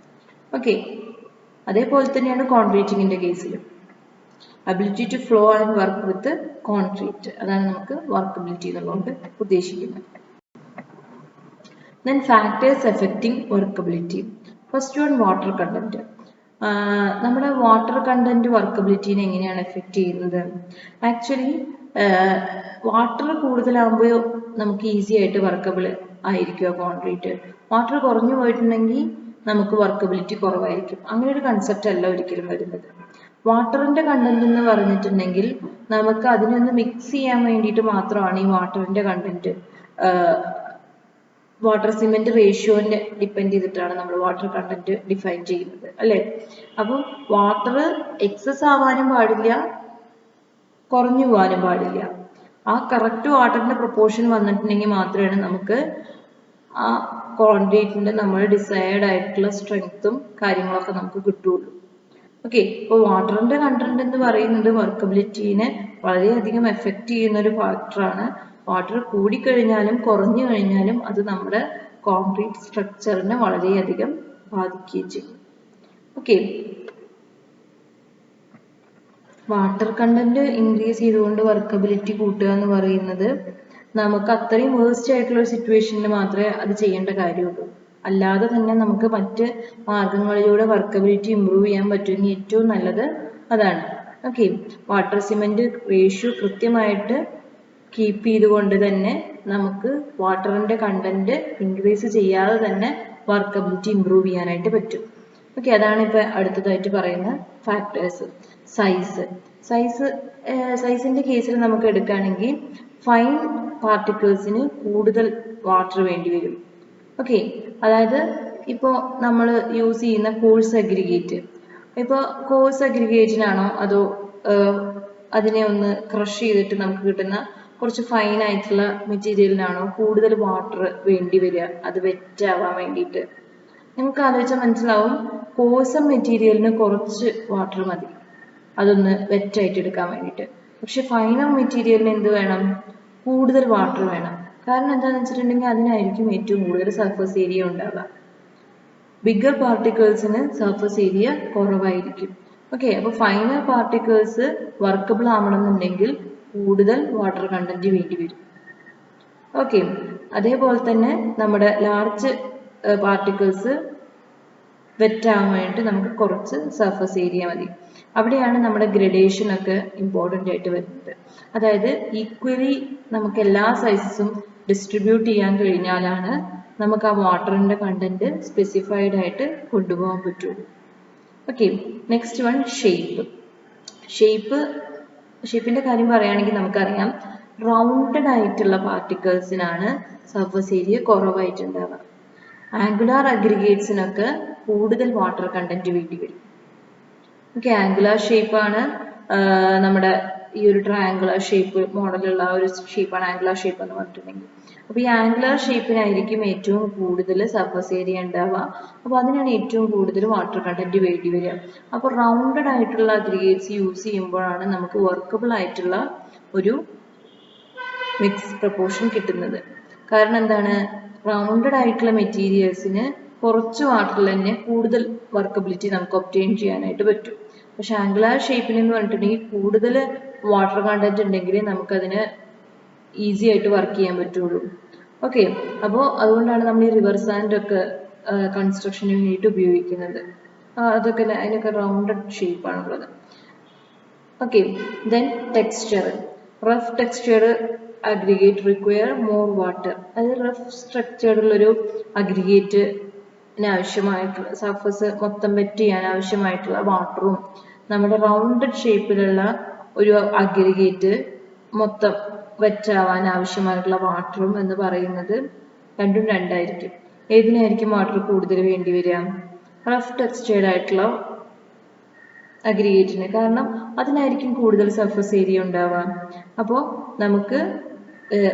ഓക്കെ, അതേപോലെ തന്നെയാണ് കോൺക്രീറ്റിങ്ങിന്റെ കേസിലും. Ability to flow and work with concrete, അതാണ് നമുക്ക് വർക്കബിലിറ്റി എന്നുള്ളത് ഉദ്ദേശിക്കുന്നത്. Then factors affecting workability. First one, water content. നമ്മുടെ വാട്ടർ കണ്ടന്റ് വർക്കബിലിറ്റിനെ എങ്ങനെയാണ് എഫക്ട് ചെയ്യുന്നത്? ആക്ച്വലി വാട്ടർ കൂടുതലാകുമ്പോൾ നമുക്ക് ഈസി ആയിട്ട് വർക്കബിൾ ആയിരിക്കുക കോൺക്രീറ്റ്. വാട്ടർ കുറഞ്ഞു പോയിട്ടുണ്ടെങ്കിൽ നമുക്ക് വർക്കബിലിറ്റി കുറവായിരിക്കും. അങ്ങനെ ഒരു കൺസെപ്റ്റ് അല്ല ഒരിക്കലും വരുന്നത്. വാട്ടറിന്റെ കണ്ടന്റ് എന്ന് പറഞ്ഞിട്ടുണ്ടെങ്കിൽ നമുക്ക് അതിനൊന്ന് മിക്സ് ചെയ്യാൻ വേണ്ടിയിട്ട് മാത്രമാണ് ഈ വാട്ടറിന്റെ കണ്ടന്റ് വാട്ടർ സിമെന്റ് റേഷ്യോനെ ഡിപ്പെൻഡ് ചെയ്തിട്ടാണ് നമ്മൾ വാട്ടർ കണ്ടന്റ് ഡിഫൈൻ ചെയ്യുന്നത് അല്ലേ. അപ്പം വാട്ടർ എക്സസ് ആവാനും പാടില്ല, കുറഞ്ഞു പോകാനും പാടില്ല. ആ കറക്റ്റ് വാട്ടറിന്റെ പ്രൊപ്പോർഷൻ വന്നിട്ടുണ്ടെങ്കിൽ മാത്രമേ നമുക്ക് ആ കോൺക്രീറ്റിന്റെ നമ്മൾ ഡിസൈഡ് ആയിട്ടുള്ള സ്ട്രെങ്ത്തും കാര്യങ്ങളൊക്കെ നമുക്ക് കിട്ടുള്ളൂ. ഓക്കെ, ഇപ്പോൾ വാട്ടറിന്റെ കണ്ടന്റ് എന്ന് പറയുന്നത് വർക്കബിലിറ്റീനെ വളരെയധികം എഫക്റ്റ് ചെയ്യുന്ന ഒരു ഫാക്ടറാണ്. വാട്ടർ കൂടിക്കഴിഞ്ഞാലും കുറഞ്ഞു കഴിഞ്ഞാലും അത് നമ്മുടെ കോൺക്രീറ്റ് സ്ട്രക്ചറിനെ വളരെയധികം ബാധിക്കുകയും ചെയ്യും. ഓക്കെ, വാട്ടർ കണ്ടന്റ് ഇൻക്രീസ് ചെയ്തുകൊണ്ട് വർക്കബിലിറ്റി കൂട്ടുക എന്ന് പറയുന്നത് നമുക്ക് അത്രയും വേസ്റ്റ് ആയിട്ടുള്ള ഒരു സിറ്റുവേഷനിൽ മാത്രമേ അത് ചെയ്യേണ്ട കാര്യമുള്ളൂ. അല്ലാതെ തന്നെ നമുക്ക് മറ്റ് മാർഗങ്ങളിലൂടെ വർക്കബിലിറ്റി ഇമ്പ്രൂവ് ചെയ്യാൻ പറ്റുമെങ്കിൽ ഏറ്റവും നല്ലത് അതാണ്. ഓക്കെ, വാട്ടർ സിമെന്റ് റേഷ്യോ കൃത്യമായിട്ട് കീപ്പ് ചെയ്തുകൊണ്ട് തന്നെ നമുക്ക് വാട്ടറിന്റെ കണ്ടന്റ് ഇൻക്രീസ് ചെയ്യാതെ തന്നെ വർക്കബിലിറ്റി ഇമ്പ്രൂവ് ചെയ്യാനായിട്ട് പറ്റും. ഓക്കെ, അതാണ് ഇപ്പൊ അടുത്തതായിട്ട് പറയുന്ന ഫാക്ടേഴ്സ്. സൈസിന്റെ കേസിൽ നമുക്ക് എടുക്കുകയാണെങ്കിൽ ഫൈൻ പാർട്ടിക്കിൾസിന് കൂടുതൽ വാട്ടർ വേണ്ടി വരും. ഓക്കെ, അതായത് ഇപ്പോൾ നമ്മൾ യൂസ് ചെയ്യുന്ന കോഴ്സ് അഗ്രിഗേറ്റ്, ഇപ്പോൾ കോഴ്സ് അഗ്രിഗേറ്റിനാണോ അതോ അതിനെ ഒന്ന് ക്രഷ് ചെയ്തിട്ട് നമുക്ക് കിട്ടുന്ന കുറച്ച് ഫൈൻ ആയിട്ടുള്ള മെറ്റീരിയലിനാണോ കൂടുതൽ വാട്ടർ വേണ്ടി വരിക അത് വെറ്റാവാൻ വേണ്ടിയിട്ട്? നമുക്ക് ആലോചിച്ചാൽ മനസ്സിലാവും, കോഴ്സ് മെറ്റീരിയലിന് കുറച്ച് വാട്ടർ മതി അതൊന്ന് വെറ്റായിട്ട് എടുക്കാൻ വേണ്ടിയിട്ട്. പക്ഷെ ഫൈനർ മെറ്റീരിയലിന് എന്ത് വേണം? കൂടുതൽ വാട്ടർ വേണം. കാരണം എന്താണെന്ന് വെച്ചിട്ടുണ്ടെങ്കിൽ അതിനായിരിക്കും ഏറ്റവും കൂടുതൽ സർഫസ് ഏരിയ ഉണ്ടാവുക. ബിഗർ പാർട്ടിക്കിൾസിന് സർഫസ് ഏരിയ കുറവായിരിക്കും. ഓക്കെ, അപ്പോൾ ഫൈനർ പാർട്ടിക്കിൾസ് വർക്കബിൾ ആവണമെന്നുണ്ടെങ്കിൽ കൂടുതൽ വാട്ടർ കണ്ടന്റ് വേണ്ടി വരും. ഓക്കെ, അതേപോലെ തന്നെ നമ്മുടെ ലാർജ് പാർട്ടിക്കിൾസ് വെറ്റാവാൻ വേണ്ടി നമുക്ക് കുറച്ച് സർഫസ് ഏരിയ മതി. അവിടെയാണ് നമ്മുടെ ഗ്രഡേഷൻ ഒക്കെ ഇമ്പോർട്ടൻ്റ് ആയിട്ട് വരുന്നത്. അതായത് ഈക്വലി നമുക്ക് എല്ലാ സൈസസും ഡിസ്ട്രിബ്യൂട്ട് ചെയ്യാൻ കഴിഞ്ഞാലാണ് നമുക്ക് ആ വാട്ടറിന്റെ കണ്ടന്റ് സ്പെസിഫൈഡ് ആയിട്ട് കൊണ്ടുപോകാൻ പറ്റുള്ളൂ. ഓക്കെ, നെക്സ്റ്റ് വൺ ഷേപ്പിന്റെ കാര്യം പറയുകയാണെങ്കിൽ നമുക്കറിയാം റൗണ്ടഡ് ആയിട്ടുള്ള പാർട്ടിക്കിൾസിനാണ് സർഫസ് ഏരിയ കുറവായിട്ടുണ്ടാവുക. ആംഗുലാർ അഗ്രിഗേറ്റ്സിനൊക്കെ കൂടുതൽ വാട്ടർ കണ്ടന്റ് വേണ്ടി വരും. ഓക്കെ, ആംഗുലാർ ഷേപ്പാണ് നമ്മുടെ ഈ ഒരു ട്രയാങ്കുലർ ഷേപ്പ് മോഡലുള്ള ഒരു ഷേപ്പാണ് ആംഗുലാർ ഷേപ്പ് എന്ന് പറഞ്ഞിട്ടുണ്ടെങ്കിൽ. അപ്പോൾ ഈ ആംഗുലാർ ഷേപ്പിനായിരിക്കും ഏറ്റവും കൂടുതൽ സർഫസ് ഏരിയ ഉണ്ടാവുക. അപ്പോൾ അതിനാണ് ഏറ്റവും കൂടുതൽ വാട്ടർ കണ്ടന്റ് വേണ്ടി വരിക. അപ്പോൾ റൗണ്ടഡ് ആയിട്ടുള്ള അഗ്രിഗേറ്റ്സ് യൂസ് ചെയ്യുമ്പോഴാണ് നമുക്ക് വർക്കബിൾ ആയിട്ടുള്ള ഒരു മിക്സ് പ്രപ്പോർഷൻ കിട്ടുന്നത്. കാരണം എന്താണ്? റൗണ്ടഡ് ആയിട്ടുള്ള മെറ്റീരിയൽസിന് കുറച്ച് വാട്ടറിൽ തന്നെ കൂടുതൽ വർക്കബിലിറ്റി നമുക്ക് ഒബ്റ്റെയിൻ ചെയ്യാനായിട്ട് പറ്റും. പക്ഷെ ആംഗുലാർ ഷേപ്പിന് എന്ന് പറഞ്ഞിട്ടുണ്ടെങ്കിൽ കൂടുതൽ വാട്ടർ കണ്ടന്റ് ഉണ്ടെങ്കിൽ നമുക്കതിന് ഈസി ആയിട്ട് വർക്ക് ചെയ്യാൻ പറ്റുള്ളൂ. ഓക്കെ, അപ്പോൾ അതുകൊണ്ടാണ് നമ്മൾ ഈ റിവർ സാൻഡ് ഒക്കെ കൺസ്ട്രക്ഷന് വേണ്ടിയിട്ട് ഉപയോഗിക്കുന്നത്. അതൊക്കെ അതിനൊക്കെ റൗണ്ടഡ് ഷേപ്പാണുള്ളത്. Okay, then texture. Rough texture aggregate require more water. അതായത് റഫ് സ്ട്രക്ചറുള്ളൊരു അഗ്രിഗേറ്റിന് ആവശ്യമായിട്ടുള്ള സർഫസ് മൊത്തം വെറ്റ് ചെയ്യാൻ ആവശ്യമായിട്ടുള്ള വാട്ടറും നമ്മുടെ റൗണ്ടഡ് ഷേപ്പിലുള്ള ഒരു അഗ്രിഗേറ്റ് മൊത്തം വെറ്റാവാൻ ആവശ്യമായിട്ടുള്ള വാട്ടറും എന്ന് പറയുന്നത് രണ്ടും രണ്ടായിരിക്കും. ഏതിനായിരിക്കും വാട്ടർ കൂടുതൽ വേണ്ടി വരിക? റഫ് ടെക്സ്ചേർഡ് ആയിട്ടുള്ള അഗ്രിഗേറ്റിന്. കാരണം അതിനായിരിക്കും കൂടുതൽ സർഫസ് ഏരിയ ഉണ്ടാവുക. അപ്പോൾ നമുക്ക്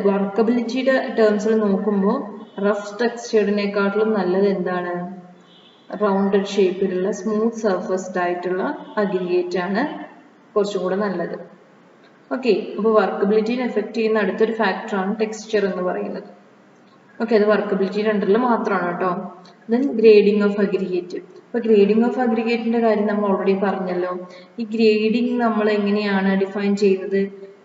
വർക്കബിലിറ്റിയുടെ ടേംസിൽ നോക്കുമ്പോൾ റഫ് ടെക്സ്ചേർഡിനെക്കാട്ടിലും നല്ലത് എന്താണ്? റൗണ്ടഡ് ഷേപ്പിലുള്ള സ്മൂത്ത് സർഫസ്ഡ് ആയിട്ടുള്ള അഗ്രിഗേറ്റ് ആണ് കുറച്ചും കൂടെ നല്ലത്. ഓക്കെ, അപ്പോൾ വർക്കബിലിറ്റിനെ എഫക്ട് ചെയ്യുന്ന അടുത്തൊരു ഫാക്ടറാണ് ടെക്സ്ചർ എന്ന് പറയുന്നത്. ഓക്കെ, അത് വർക്കബിലിറ്റിയുടെ അണ്ടറിൽ മാത്രമാണ് കേട്ടോ. Then grading of aggregate. ഇപ്പോൾ ഗ്രേഡിംഗ് ഓഫ് അഗ്രിഗേറ്റിന്റെ കാര്യം നമ്മൾ ഓൾറെഡി പറഞ്ഞല്ലോ. ഈ ഗ്രേഡിംഗ് നമ്മൾ എങ്ങനെയാണ് ഡിഫൈൻ ചെയ്യുന്നത്?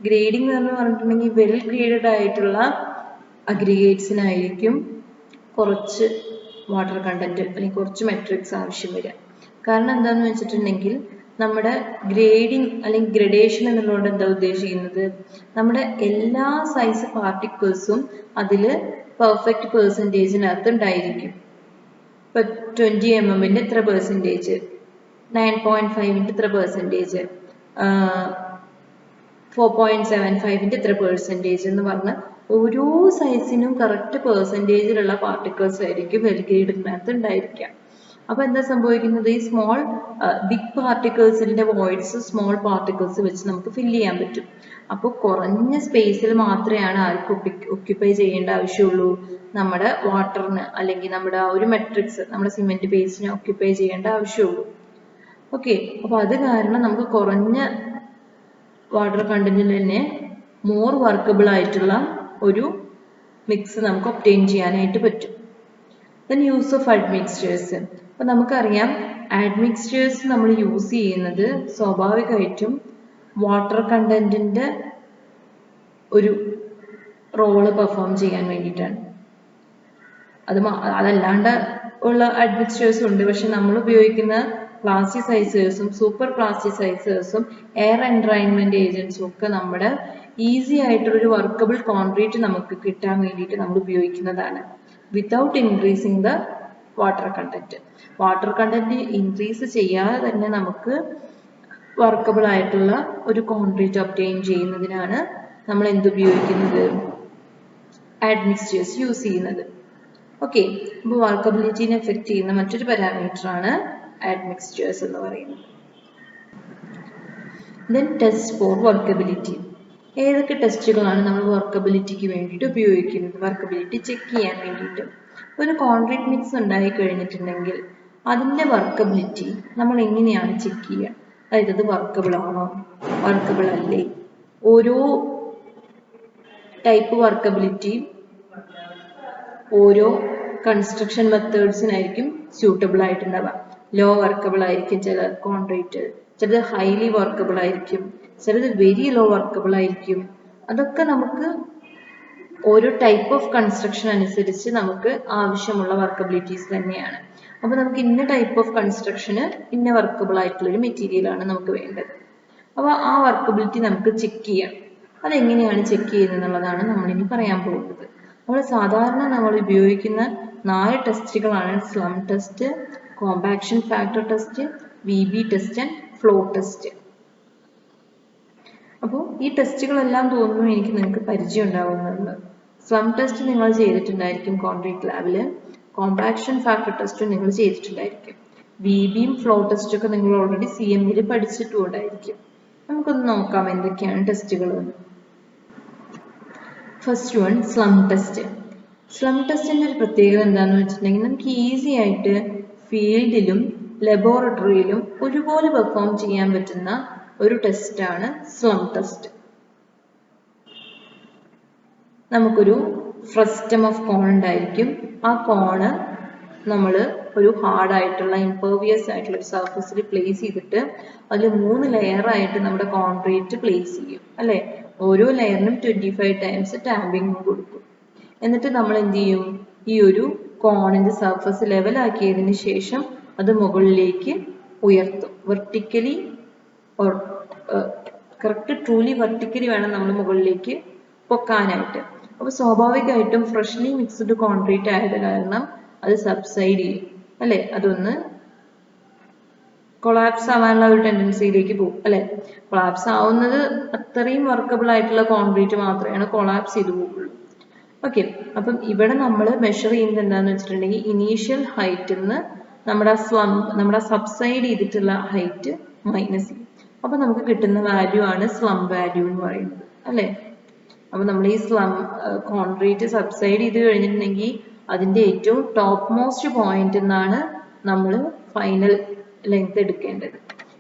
ഗ്രേഡിംഗ് എന്ന് പറഞ്ഞിട്ടുണ്ടെങ്കിൽ വെൽ ഗ്രേഡഡ് ആയിട്ടുള്ള അഗ്രിഗേറ്റ്സിനായിരിക്കും കുറച്ച് വാട്ടർ കണ്ടന്റ് അല്ലെങ്കിൽ കുറച്ച് മെട്രിക്സ് ആവശ്യം വരിക. കാരണം എന്താണെന്ന് വെച്ചിട്ടുണ്ടെങ്കിൽ നമ്മുടെ ഗ്രേഡിംഗ് അല്ലെങ്കിൽ ഗ്രഡേഷൻ എന്നുള്ളതുകൊണ്ട് എന്താ ഉദ്ദേശിക്കുന്നത്? നമ്മുടെ എല്ലാ സൈസ് പാർട്ടിക്കിൾസും അതിൽ പെർഫെക്റ്റ് പെർസെൻറ്റേജിനകത്ത് ഉണ്ടായിരിക്കും. ഇപ്പൊ 20 mm ഇത്ര പെർസെൻറ്റേജ്, 9.5 ഇത്ര പെർസെൻറ്റേജ്, 4.75 ഇത്ര പെർസെൻറ്റേജ് എന്ന് പറഞ്ഞ് ഓരോ സൈസിനും കറക്റ്റ് പെർസെൻറ്റേജിലുള്ള പാർട്ടിക്കിൾസ് ആയിരിക്കും വെരിഗേറ്റഡിനകത്ത് ഉണ്ടായിരിക്കുക. അപ്പൊ എന്താ സംഭവിക്കുന്നത്, ഈ സ്മോൾ ബിഗ് പാർട്ടിക്കിൾസിന്റെ വോയിഡ്സ് സ്മോൾ പാർട്ടിക്കിൾസ് വെച്ച് നമുക്ക് ഫില്ല് ചെയ്യാൻ പറ്റും. അപ്പോൾ കുറഞ്ഞ സ്പേസിൽ മാത്രമാണ് ആർക്ക് ഒക്യുപ്പൈ ചെയ്യേണ്ട ആവശ്യമുള്ളൂ, നമ്മുടെ വാട്ടറിന് അല്ലെങ്കിൽ നമ്മുടെ ആ ഒരു മെട്രിക്സ് നമ്മുടെ സിമെന്റ് ബേസിന് ഒക്യുപ്പൈ ചെയ്യേണ്ട ആവശ്യമുള്ളൂ. ഓക്കെ, അപ്പൊ അത് കാരണം നമുക്ക് കുറഞ്ഞ വാട്ടർ കണ്ടന്റിൽ തന്നെ മോർ വർക്കബിൾ ആയിട്ടുള്ള ഒരു മിക്സ് നമുക്ക് ഒബ്റ്റെയിൻ ചെയ്യാനായിട്ട് പറ്റും. Then use of admixtures. അപ്പൊ നമുക്കറിയാം അഡ്മിക്സ്ചേഴ്സ് നമ്മൾ യൂസ് ചെയ്യുന്നത് സ്വാഭാവികമായിട്ടും വാട്ടർ കണ്ടന്റിന്റെ ഒരു റോള് പെർഫോം ചെയ്യാൻ വേണ്ടിയിട്ടാണ്. അതല്ലാണ്ട് ഉള്ള അഡ്മിക്സ്ചേഴ്സും ഉണ്ട്. പക്ഷെ നമ്മൾ ഉപയോഗിക്കുന്ന പ്ലാസ്റ്റിസൈസേഴ്സും സൂപ്പർ പ്ലാസ്റ്റിസൈസേഴ്സും എയർ എൻട്രൈൻമെന്റ് ഏജൻസും ഒക്കെ നമ്മുടെ ഈസി ആയിട്ടുള്ളൊരു വർക്കബിൾ കോൺക്രീറ്റ് നമുക്ക് കിട്ടാൻ വേണ്ടിയിട്ട് നമ്മൾ ഉപയോഗിക്കുന്നതാണ്, without increasing the water content. Water content increase ചെയ്യാതെ തന്നെ നമുക്ക് വർക്കബിൾ ആയിട്ടുള്ള ഒരു കോൺക്രീറ്റ് ഒബ്റ്റെയിൻ ചെയ്യുന്നതിനാണ് നമ്മൾ എന്തുപയോഗിക്കുന്നത്, അഡ്മിക്സ്ചേഴ്സ് യൂസ് ചെയ്യുന്നത്. ഓക്കെ, അപ്പോൾ വർക്കബിലിറ്റിനെ എഫക്ട് ചെയ്യുന്ന മറ്റൊരു പാരാമീറ്റർ ആണ് അഡ്മിക്സ്ചേഴ്സ് എന്ന് പറയുന്നത്. Then test for workability. ഏതൊക്കെ ടെസ്റ്റുകളാണ് നമ്മൾ വർക്കബിലിറ്റിക്ക് വേണ്ടിയിട്ട് ഉപയോഗിക്കുന്നത്, വർക്കബിലിറ്റി ചെക്ക് ചെയ്യാൻ വേണ്ടിയിട്ട്? ഒരു കോൺക്രീറ്റ് മിക്സ് ഉണ്ടായി കഴിഞ്ഞിട്ടുണ്ടെങ്കിൽ അതിൻ്റെ വർക്കബിലിറ്റി നമ്മൾ എങ്ങനെയാണ് ചെക്ക് ചെയ്യുക? അതായത് അത് വർക്കബിൾ ആണോ, വർക്കബിൾ അല്ലേ? ഓരോ ടൈപ്പ് വർക്കബിലിറ്റി ഓരോ കൺസ്ട്രക്ഷൻ മെത്തേഡ്സിനായിരിക്കും സ്യൂട്ടബിൾ ആയിട്ടുണ്ടാവുക. ലോ വർക്കബിൾ ആയിരിക്കും ചില കോൺക്രീറ്റ്, ചിലത് ഹൈലി വർക്കബിൾ ആയിരിക്കും, ചിലത് വെരി ലോ വർക്കബിൾ ആയിരിക്കും. അതൊക്കെ നമുക്ക് ഓരോ ടൈപ്പ് ഓഫ് കൺസ്ട്രക്ഷൻ അനുസരിച്ച് നമുക്ക് ആവശ്യമുള്ള വർക്കബിലിറ്റീസ് തന്നെയാണ്. അപ്പൊ നമുക്ക് ഇന്ന ടൈപ്പ് ഓഫ് കൺസ്ട്രക്ഷന് ഇന്ന വർക്കബിൾ ആയിട്ടുള്ള ഒരു മെറ്റീരിയൽ ആണ് നമുക്ക് വേണ്ടത്. അപ്പൊ ആ വർക്കബിലിറ്റി നമുക്ക് ചെക്ക് ചെയ്യാം. അതെങ്ങനെയാണ് ചെക്ക് ചെയ്യുന്നത് എന്നുള്ളതാണ് നമ്മളിനി പറയാൻ പോകുന്നത്. സാധാരണ നമ്മൾ ഉപയോഗിക്കുന്ന 4 ടെസ്റ്റുകളാണ് slump test, compaction factor test, VB test and flow test. അപ്പോൾ ഈ ടെസ്റ്റുകളെല്ലാം തോന്നുന്നു എനിക്ക് നിങ്ങൾക്ക് പരിചയം ഉണ്ടാവുന്നുണ്ട്. സ്ലം ടെസ്റ്റ് നിങ്ങൾ ചെയ്തിട്ടുണ്ടായിരിക്കും കോൺക്രീറ്റ് ലാബില്, കോമ്പാക്ഷൻ ഫാക്ടർ ടെസ്റ്റ് നിങ്ങൾ ചെയ്തിട്ടുണ്ടായിരിക്കും, VBയും ഫ്ലോ ടെസ്റ്റും ഒക്കെ നിങ്ങൾ ഓൾറെഡി CMയിൽ പഠിച്ചിട്ടുണ്ടായിരിക്കും. നമുക്കൊന്ന് നോക്കാം എന്തൊക്കെയാണ് ടെസ്റ്റുകൾ. First one, slump test. Slump ടെസ്റ്റിന്റെ ഒരു പ്രത്യേകത എന്താണെന്ന് വെച്ചിട്ടുണ്ടെങ്കിൽ നമുക്ക് ഈസി ആയിട്ട് ഫീൽഡിലും ലബോറട്ടറിയിലും ഒരുപോലെ പെർഫോം ചെയ്യാൻ പറ്റുന്ന ഒരു ടെസ്റ്റാണ് സ്ലം ടെസ്റ്റ്. നമുക്കൊരു ഫ്രസ്റ്റം ഓഫ് കോൺ ഉണ്ടായിരിക്കും. ആ കോണ് നമ്മൾ ഒരു ഹാർഡായിട്ടുള്ള ഇംപെർവിയസ് ആയിട്ടുള്ള ഒരു സർഫസിൽ പ്ലേസ് ചെയ്തിട്ട് അതിൽ 3 ലെയറായിട്ട് നമ്മുടെ കോൺക്രീറ്റ് പ്ലേസ് ചെയ്യും അല്ലേ. ഓരോ ലെയറിനും 25 ടൈംസ് ടാമ്പിങ് കൊടുക്കും. എന്നിട്ട് നമ്മൾ എന്ത് ചെയ്യും, ഈ ഒരു കോണിന്റെ സർഫസ് ലെവലാക്കിയതിന് ശേഷം അത് മുകളിലേക്ക് ഉയർത്തും. വെർട്ടിക്കലി കറക്റ്റ് ട്രൂലി വെർട്ടിക്കലി വേണം നമ്മൾ മുകളിലേക്ക് പൊക്കാനായിട്ട്. അപ്പൊ സ്വാഭാവികമായിട്ടും ഫ്രഷ്ലി മിക്സ്ഡ് കോൺക്രീറ്റ് ആയത് കാരണം അത് സബ്സൈഡ് ചെയ്യും അല്ലെ, അതൊന്ന് കൊളാപ്സ് ആവാനുള്ള ഒരു ടെൻഡൻസിയിലേക്ക് പോകും അല്ലെ. കൊളാപ്സ് ആവുന്നത് അത്രയും വർക്കബിൾ ആയിട്ടുള്ള കോൺക്രീറ്റ് മാത്രമാണ് കൊളാപ്സ് ചെയ്തു പോകുള്ളൂ. ഓക്കെ, അപ്പം ഇവിടെ നമ്മൾ മെഷർ ചെയ്യുന്നത് എന്താണെന്ന് വെച്ചിട്ടുണ്ടെങ്കിൽ ഇനീഷ്യൽ ഹൈറ്റിൽ നിന്ന് നമ്മുടെ സബ്സൈഡ് ചെയ്തിട്ടുള്ള ഹൈറ്റ് മൈനസ് ചെയ്യും. അപ്പൊ നമുക്ക് കിട്ടുന്ന വാല്യൂ ആണ് സ്ലം വാല്യൂ എന്ന് പറയുന്നത് അല്ലെ. അപ്പൊ നമ്മൾ ഈ സ്ലം കോൺക്രീറ്റ് സബ്സൈഡ് ചെയ്ത് കഴിഞ്ഞിട്ടുണ്ടെങ്കിൽ അതിന്റെ ഏറ്റവും ടോപ്പ് മോസ്റ്റ് പോയിന്റ് എന്നാണ് നമ്മൾ ഫൈനൽ ലെങ്ത് എടുക്കേണ്ടത്.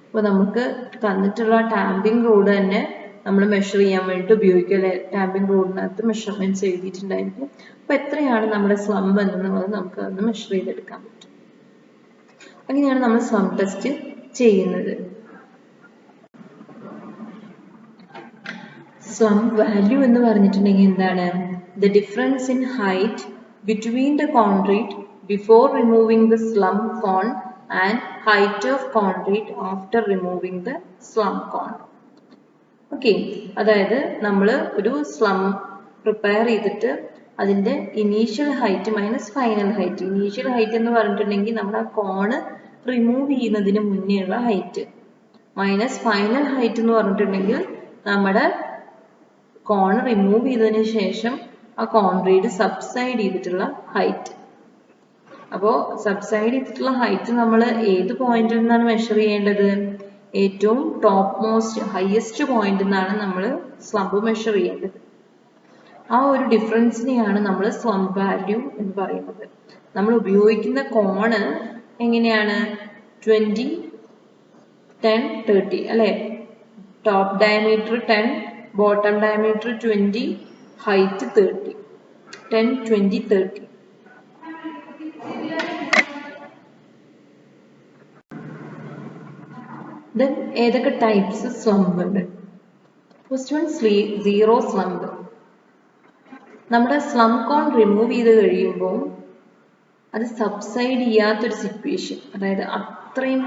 അപ്പൊ നമുക്ക് തന്നിട്ടുള്ള ടാമ്പിംഗ് റോഡ് തന്നെ നമ്മൾ മെഷർ ചെയ്യാൻ വേണ്ടി ഉപയോഗിക്കും അല്ലെ. ടാമ്പിംഗ് റോഡിനകത്ത് മെഷർമെന്റ്സ് എഴുതിയിട്ടുണ്ടായിരിക്കും. അപ്പൊ എത്രയാണ് നമ്മുടെ സ്ലം എന്നുള്ളത് നമുക്ക് അതൊന്ന് മെഷർ ചെയ്തെടുക്കാൻ പറ്റും. അങ്ങനെയാണ് നമ്മൾ സ്ലം ടെസ്റ്റ് ചെയ്യുന്നത്. സ്ലം വാല്യൂ എന്ന് പറഞ്ഞിട്ടുണ്ടെങ്കിൽ എന്താണ്? The difference in height between the concrete before removing the slump cone and height of concrete after removing the slump cone. Okay, അതായത് നമ്മൾ ഒരു സ്ലം പ്രിപ്പയർ ചെയ്തിട്ട് അതിന്റെ initial height minus final height. Initial height എന്ന് പറഞ്ഞിട്ടുണ്ടെങ്കിൽ നമ്മുടെ ആ cone remove ചെയ്യുന്നതിന് മുന്നേ ഉള്ള ഹൈറ്റ്, മൈനസ് ഫൈനൽ ഹൈറ്റ് എന്ന് പറഞ്ഞിട്ടുണ്ടെങ്കിൽ നമ്മുടെ കോൺ റിമൂവ് ചെയ്തതിന് ശേഷം ആ കോൺക്രീറ്റ് സബ്സൈഡ് ചെയ്തിട്ടുള്ള ഹൈറ്റ്. അപ്പോൾ സബ്സൈഡ് ചെയ്തിട്ടുള്ള ഹൈറ്റ് നമ്മൾ ഏത് പോയിന്റിൽ നിന്നാണ് മെഷർ ചെയ്യേണ്ടത്? ഏറ്റവും ടോപ്പ് മോസ്റ്റ് ഹയസ്റ്റ് പോയിന്റ് നിന്നാണ് നമ്മൾ സ്ലംബ് മെഷർ ചെയ്യേണ്ടത്. ആ ഒരു ഡിഫറൻസിനെയാണ് നമ്മൾ സ്ലംബ് വാല്യൂ എന്ന് പറയുന്നത്. നമ്മൾ ഉപയോഗിക്കുന്ന കോണ് എങ്ങനെയാണ്? 20, 10, 30 അല്ലെ? Top diameter 10, bottom diameter 20, height 30. 10, 20, 30. Then ഏതൊക്കെ ടൈപ്സ് സ്ലംബ് ഉണ്ട്? First one zero slump. നമ്മുടെ സ്ലം കോൺ റിമൂവ് ചെയ്ത് കഴിയുമ്പോൾ അത് സബ്സൈഡ് ചെയ്യാത്തൊരു സിറ്റുവേഷൻ, അതായത് അത്രയും